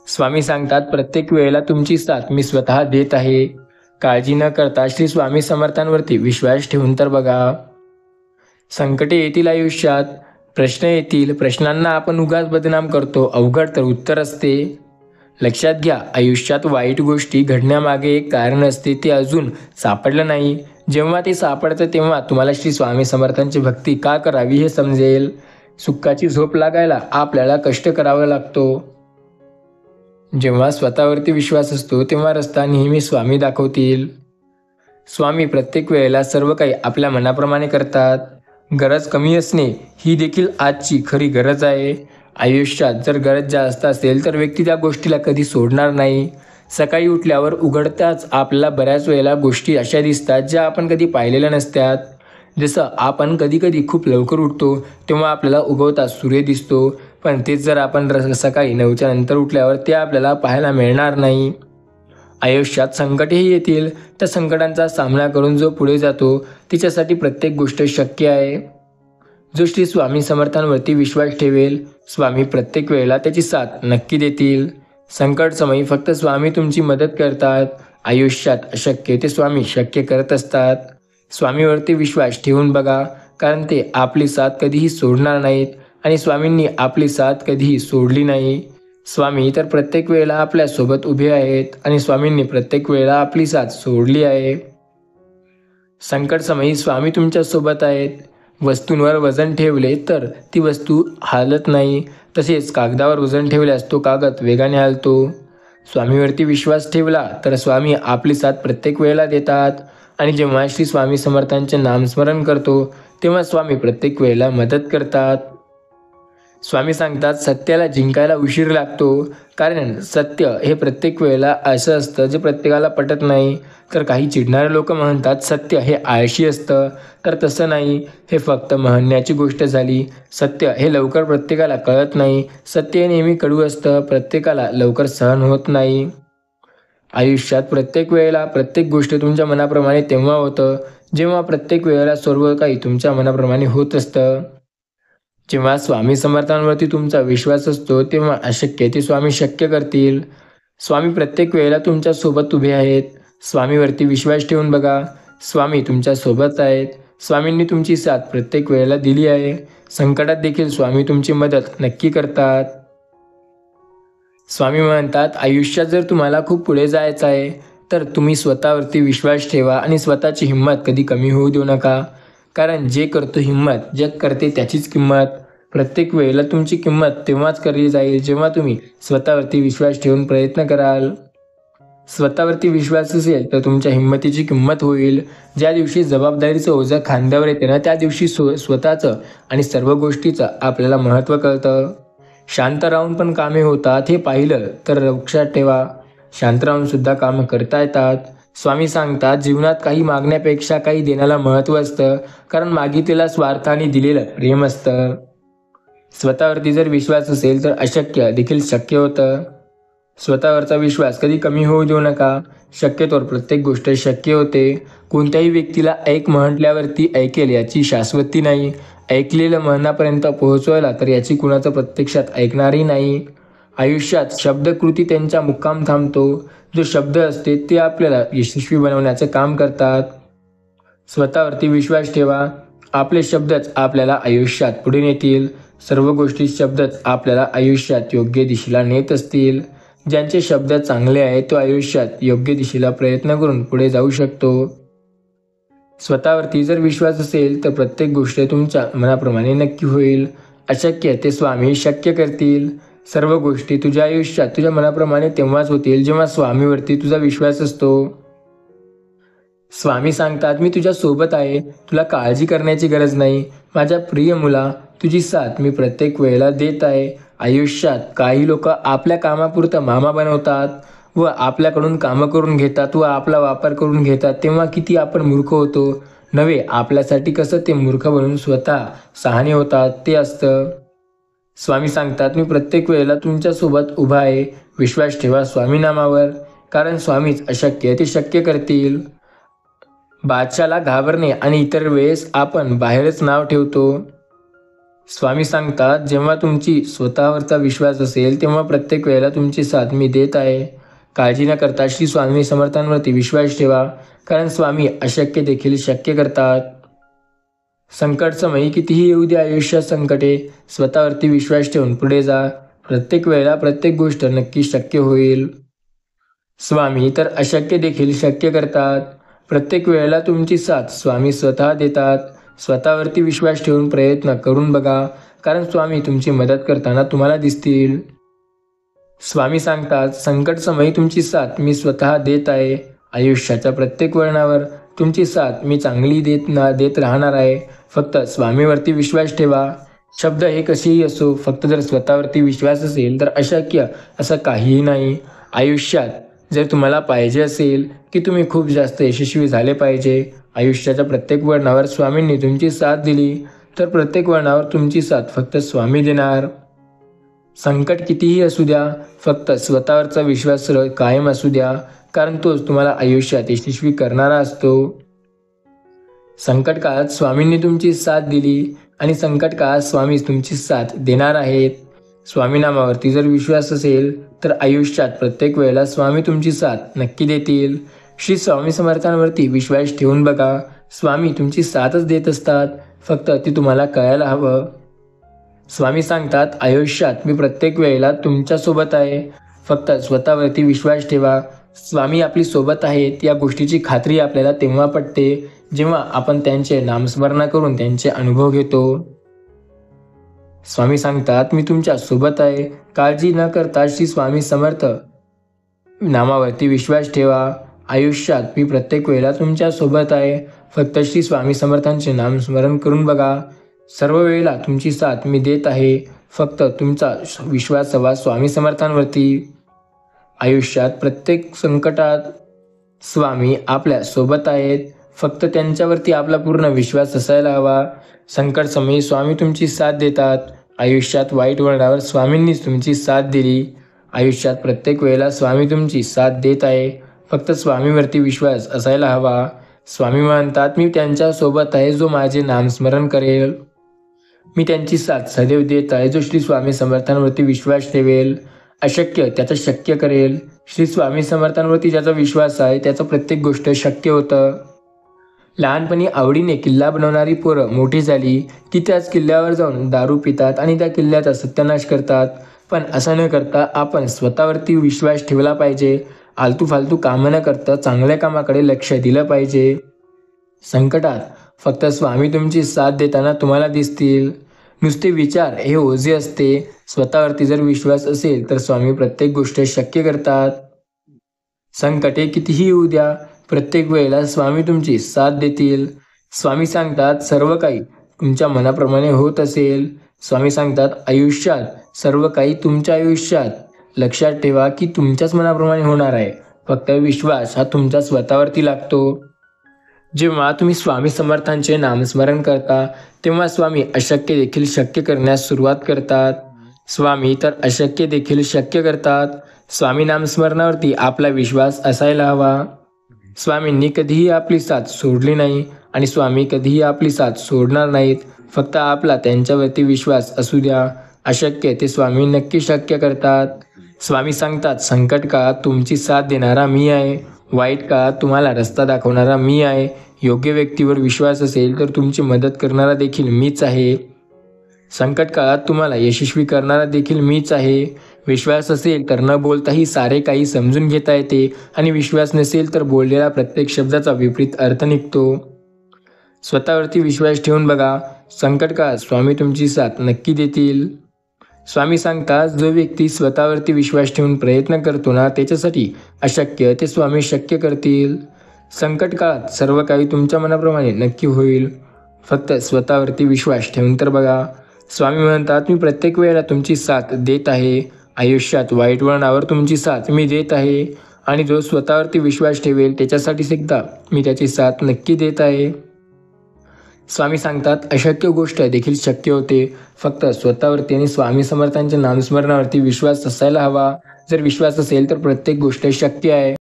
स्वामी सांगतात, प्रत्येक वेळेला तुमची साथ मी स्वतः देत आहे. काळजी न करता श्री स्वामी समर्थांवरती विश्वास ठेवून तर बघा. संकटे येतील आयुष्यात, प्रश्न येतील. प्रश्नांना आपण उगाच बदनाम करतो, अवघड तर उत्तर असते. लक्षात घ्या, आयुष्यात वाईट गोष्टी घडण्यामागे एक कारण असते, ते अजून सापडलं नाही. जेव्हा ते सापडतं तेव्हा तुम्हाला श्री स्वामी समर्थांची भक्ती का करावी हे समजेल. सुखाची झोप लागायला आपल्याला कष्ट करावा लागतो. जेव्हा स्वतःवरती विश्वास असतो तेव्हा रस्ता नेहमी स्वामी दाखवतील. स्वामी प्रत्येक वेळेला सर्व काही आपल्या मनाप्रमाणे करतात. गरज कमी असणे ही देखील आजची खरी गरज आहे. आयुष्यात जर गरज जास्त असेल तर व्यक्ती त्या गोष्टीला कधी सोडणार नाही. सकाळी उठल्यावर उघडताच आपल्याला बऱ्याच वेळेला गोष्टी अशा दिसतात ज्या आपण कधी पाहिलेल्या नसतात. जसं आपण कधी कधी खूप लवकर उठतो तेव्हा आपल्याला उगवता सूर्य दिसतो, पण तेच जर आपण सकाळी 9च्या नंतर उठल्यावर ते आपल्याला पाहायला मिळणार नाही. आयुष्यात संकटेही येतील. त्या संकटांचा सामना करून जो पुढे जातो तिच्यासाठी प्रत्येक गोष्ट शक्य आहे. जो श्री स्वामी समर्थांवरती विश्वास ठेवेल, स्वामी प्रत्येक वेळेला त्याची साथ नक्की देतील. संकट समयी फक्त स्वामी तुमची मदत करतात. आयुष्यात अशक्य ते स्वामी शक्य करत असतात. स्वामीवरती विश्वास ठेवून बघा, कारण ते आपली साथ कधीही सोडणार नाहीत आणि स्वामींनी आपली साथ कधीही सोडली नाही. स्वामी तर प्रत्येक वेळेला आपल्यासोबत उभे आहेत आणि स्वामींनी प्रत्येक वेळेला आपली साथ सोडली आहे. संकट समयी स्वामी तुमच्यासोबत आहेत. वस्तूंवर वजन ठेवले तर ती वस्तू हालत नाही, तसेच कागदावर वजन ठेवल्यास तो कागद वेगाने हालतो. स्वामीवरती विश्वास ठेवला तर स्वामी आपली साथ प्रत्येक वेळेला देतात आणि जेव्हा श्री स्वामी समर्थांचे नामस्मरण करतो तेव्हा स्वामी प्रत्येक वेळेला मदत करतात. स्वामी सांगतात, सत्याला जिंकायला उशीर लागतो, कारण सत्य हे प्रत्येक वेळेला असं असतं जे प्रत्येकाला पटत नाही. तर काही चिडणारे लोक म्हणतात सत्य हे आळशी असतं, तर तसं नाही, हे फक्त म्हणण्याची गोष्ट झाली. सत्य हे लवकर प्रत्येकाला कळत नाही. सत्य हे नेहमी कडू असतं, प्रत्येकाला लवकर सहन होत नाही. आयुष्यात प्रत्येक वेळेला प्रत्येक गोष्ट तुमच्या मनाप्रमाणे तेव्हा होतं जेव्हा प्रत्येक वेळेला सर्व काही तुमच्या मनाप्रमाणे होत असतं. जेव्हा स्वामी समर्थांवरती तुमचा विश्वास असतो तेव्हा अशक्य ते स्वामी शक्य करतील. स्वामी प्रत्येक वेळेला तुमच्या सोबत उभे आहेत. स्वामीवरती विश्वास ठेवून बघा, स्वामी तुमच्या सोबत आहेत. स्वामींनी तुमची साथ प्रत्येक वेळेला दिली आहे. संकटात देखील स्वामी तुमची मदत नक्की करतात. स्वामी म्हणतात, आयुष्यात जर तुम्हाला खूप पुढे जायचं आहे तर तुम्ही स्वतःवरती विश्वास ठेवा आणि स्वतःची हिंमत कधी कमी होऊ देऊ नका. कारण जे करतो हिंमत, जग करते त्याचीच किंमत. प्रत्येक वेळेला तुमची किंमत तेव्हाच करली जाईल जेव्हा तुम्ही स्वतःवरती विश्वास ठेवून प्रयत्न कराल. स्वतःवरती विश्वास असेल तर तुमच्या हिंमतीची किंमत होईल. ज्या दिवशी जबाबदारीचं ओझं खांद्यावर येते ना, त्या दिवशी स्वतःचं आणि सर्व गोष्टीचं आपल्याला महत्त्व कळतं. शांत राहून पण कामे होतात हे पाहिलं तर लक्षात ठेवा, शांत राहून सुद्धा कामं करता येतात. स्वामी सांगतात, जीवनात काही मागण्यापेक्षा काही देण्याला महत्त्व असतं, कारण मागितलेला स्वार्थाने दिलेलं प्रेम असतं. स्वतःवरती जर विश्वास असेल तर अशक्य देखील शक्य होतं. स्वतःवरचा विश्वास कधी कमी होऊ देऊ नका. शक्यतोवर प्रत्येक गोष्ट शक्य होते. कोणत्याही व्यक्तीला ऐक म्हटल्यावरती ऐकेल याची शाश्वती नाही. ऐकलेलं मनापर्यंत पोहोचवायला तर याची कुणाचं प्रत्यक्षात ऐकणारही नाही. आयुष्यात शब्दकृती त्यांचा मुक्काम थांबतो. जो शब्द असते ते आपल्याला यशस्वी बनवण्याचं काम करतात. स्वतःवरती विश्वास ठेवा. आपले शब्दच आपल्याला आयुष्यात पुढे नेतील. सर्व गोष्टी शब्दच आपल्याला आयुष्यात योग्य दिशेला नेत असतील. ज्यांचे शब्द चांगले आहेत तो आयुष्यात योग्य दिशेला प्रयत्न करून पुढे जाऊ शकतो. स्वतःवरती जर विश्वास असेल तर प्रत्येक गोष्ट तुमच्या मनाप्रमाणे नक्की होईल. अशक्य ते स्वामी शक्य करतील. सर्व गोष्टी तुझ्या आयुष्यात तुझ्या मनाप्रमाणे तेव्हाच होतील जेव्हा स्वामीवरती तुझा विश्वास असतो. स्वामी सांगतात, मी तुझ्या सोबत आहे, तुला काळजी करण्याची गरज नाही. माझ्या प्रिय मुला, तुझी साथ मी प्रत्येक वेळेला देत आहे. आयुष्यात काही लोक आपल्या कामापुरतं मामा बनवतात व आपल्याकडून कामं करून घेतात व आपला वापर करून घेतात, तेव्हा किती आपण मूर्ख होतो. नव्हे, आपल्यासाठी कसं ते मूर्ख बनून स्वतः शहाणे होतात ते असतं. स्वामी सांगतात, मी प्रत्येक वेळेला तुमच्यासोबत उभा आहे. विश्वास ठेवा स्वामी नामावर, कारण स्वामीच अशक्य ते शक्य करतील. बादशाला घाबरणे आणि इतर वेळेस आपण बाहेरच नाव ठेवतो. स्वामी सांगतात, जेव्हा तुमची स्वतःवरचा विश्वास असेल तेव्हा प्रत्येक वेळेला तुमची साथ मी देत आहे. काळजी न करता श्री स्वामी समर्थांवरती विश्वास ठेवा, कारण स्वामी अशक्य देखील शक्य करतात. संकट समयी कितीही येऊ दे आयुष्यात संकटे, स्वतःवरती विश्वास ठेवून पुढे जा. प्रत्येक वेळेला प्रत्येक गोष्ट नक्की शक्य होईल. स्वामी तर अशक्य देखील शक्य करतात. प्रत्येक वेळेला तुमची साथ स्वामी स्वतः देतात. स्वतःवरती विश्वास ठेवून प्रयत्न करून बघा, कारण स्वामी तुमची मदत करताना तुम्हाला दिसतील. स्वामी सांगतात, संकट समयी तुमची साथ मी स्वतः देत आहे. आयुष्याच्या प्रत्येक वळणावर तुमची साथ मी चांगली देत राहणार आहे. फक्त स्वामीवरती विश्वास ठेवा. शब्द हे कसेही असो, फक्त जर स्वतःवरती विश्वास असेल तर अशक्य असं काहीही नाही. आयुष्यात जर तुम्हाला पाहिजे असेल की तुम्ही खूप जास्त यशस्वी झाले पाहिजे, आयुष्याच्या प्रत्येक वळणावर स्वामींनी तुमची साथ दिली, तर प्रत्येक वळणावर तुमची साथ फक्त स्वामी देणार. संकट कितीही असू द्या, फक्त स्वतःवरचा विश्वास कायम असू द्या, कारण तोच तुम्हाला आयुष्यात यशस्वी करणारा असतो. संकट काळात स्वामींनी तुमची साथ दिली आणि संकट काळात स्वामी तुमची साथ देणार आहेत. स्वामी नामावरती जर विश्वास असेल तर आयुष्यात प्रत्येक वेळेला स्वामी तुमची साथ नक्की देतील. श्री स्वामी समर्थांवरती विश्वास ठेवून बघा. स्वामी तुमची साथच देत असतात, फक्त ती तुम्हाला कळायला हवं. स्वामी सांगतात, आयुष्यात मी प्रत्येक वेळेला तुमच्यासोबत आहे. फक्त स्वतःवरती विश्वास ठेवा. स्वामी आपली सोबत आहेत या गोष्टीची खात्री आपल्याला तेव्हा पटते जेव्हा आपण त्यांचे नामस्मरण करून त्यांचे अनुभव घेतो. स्वामी सांगतात, मी तुमच्या सोबत आहे. काळजी न करता श्री स्वामी समर्थ नामावरती विश्वास ठेवा. आयुष्यात मी प्रत्येक वेळेला तुमच्या सोबत आहे. फक्त श्री स्वामी समर्थांचे नामस्मरण करून बघा. सर्व वेळेला तुमची साथ मी देत आहे. फक्त तुमचा विश्वास हवा स्वामी समर्थांवरती. आयुष्यात प्रत्येक संकटात स्वामी आपल्या सोबत आहेत. फक्त त्यांच्यावरती आपला पूर्ण विश्वास असायला हवा. संकट समयी स्वामी तुमची साथ देतात. आयुष्यात वाईट वळणावर स्वामींनीच तुमची साथ दिली. आयुष्यात प्रत्येक वेळेला स्वामी तुमची साथ देत आहे. फक्त स्वामीवरती विश्वास असायला हवा. स्वामी म्हणतात, मी त्यांच्या सोबत आहे जो माझे नामस्मरण करेल. मी त्यांची साथ सदैव देत आहे जो श्री स्वामी समर्थांवरती विश्वास ठेवेल. अशक्य त्याचं शक्य करेल. श्री स्वामी समर्थांवरती ज्याचा विश्वास आहे त्याचं प्रत्येक गोष्ट शक्य होतं. लहानपणी आवडीने किल्ला बनवणारी पोरं मोठी झाली की त्याच किल्ल्यावर जाऊन दारू पितात आणि त्या किल्ल्याचा सत्यानाश करतात. पण असं न करता आपण स्वतःवरती विश्वास ठेवला पाहिजे. आलतू फालतू कामं न करता चांगल्या कामाकडे लक्ष दिलं पाहिजे. संकटात फक्त स्वामी तुमची साथ देताना तुम्हाला दिसतील. नुसते विचार हे ओझे असते. स्वतःवरती जर विश्वास असेल तर स्वामी प्रत्येक गोष्ट शक्य करतात. संकटे कितीही येऊ द्या, प्रत्येक वेळेला स्वामी तुमची साथ देतील. स्वामी सांगतात, सर्व काही तुमच्या मनाप्रमाणे होत असेल. स्वामी सांगतात, आयुष्यात सर्व काही तुमच्या आयुष्यात लक्षात ठेवा की तुमच्याच मनाप्रमाणे होणार आहे. फक्त विश्वास हा तुमच्या स्वतःवरती लागतो. जेव्हा तुम्ही स्वामी समर्थांचे नामस्मरण करता तेव्हा स्वामी अशक्य देखील शक्य करण्यास सुरुवात करतात. स्वामी तर अशक्य देखील शक्य करतात. स्वामी नामस्मरणावरती आपला विश्वास असायला हवा. स्वामींनी कधीही आपली साथ सोडली नाही आणि स्वामी कधीही आपली साथ सोडणार नाहीत. फक्त आपला त्यांच्यावरती विश्वास असू द्या. अशक्य ते स्वामी नक्की शक्य करतात. स्वामी सांगतात, संकट काळात तुमची साथ देणारा मी आहे. वाईट काळात तुम्हाला रस्ता दाखवणारा मी आहे. योग्य व्यक्तीवर विश्वास असेल तर तुमची मदत करणारा देखील मीच आहे. संकट काळात तुम्हाला यशस्वी करणारा देखील मीच आहे. विश्वास असेल तर न बोलताही सारे काही समजून घेता येते आणि विश्वास नसेल तर बोललेला प्रत्येक शब्दाचा विपरीत अर्थ निघतो. स्वतःवरती विश्वास ठेवून बघा, संकट काळात स्वामी तुमची साथ नक्की देतील. स्वामी सांगतात, जो व्यक्ती स्वतःवरती विश्वास ठेवून प्रयत्न करतो ना, त्याच्यासाठी अशक्य ते स्वामी शक्य करतील. संकट काळात सर्व काही तुमच्या मनाप्रमाणे नक्की होईल. फक्त स्वतःवरती विश्वास ठेवून तर बघा. स्वामी म्हणतात, मी प्रत्येक वेळेला तुमची साथ देत आहे. आयुष्यात वाईट वळणावर तुमची साथ मी देत आहे आणि जो स्वतःवरती विश्वास ठेवेल त्याच्यासाठी सुद्धा मी त्याची साथ नक्की देत आहे. स्वामी सांगतात, अशक्य गोष्ट देखील शक्य होते. फक्त स्वतःवरती आणि स्वामी समर्थांच्या नामस्मरणावरती विश्वास असायला हवा. जर विश्वास असेल तर प्रत्येक गोष्ट शक्य आहे.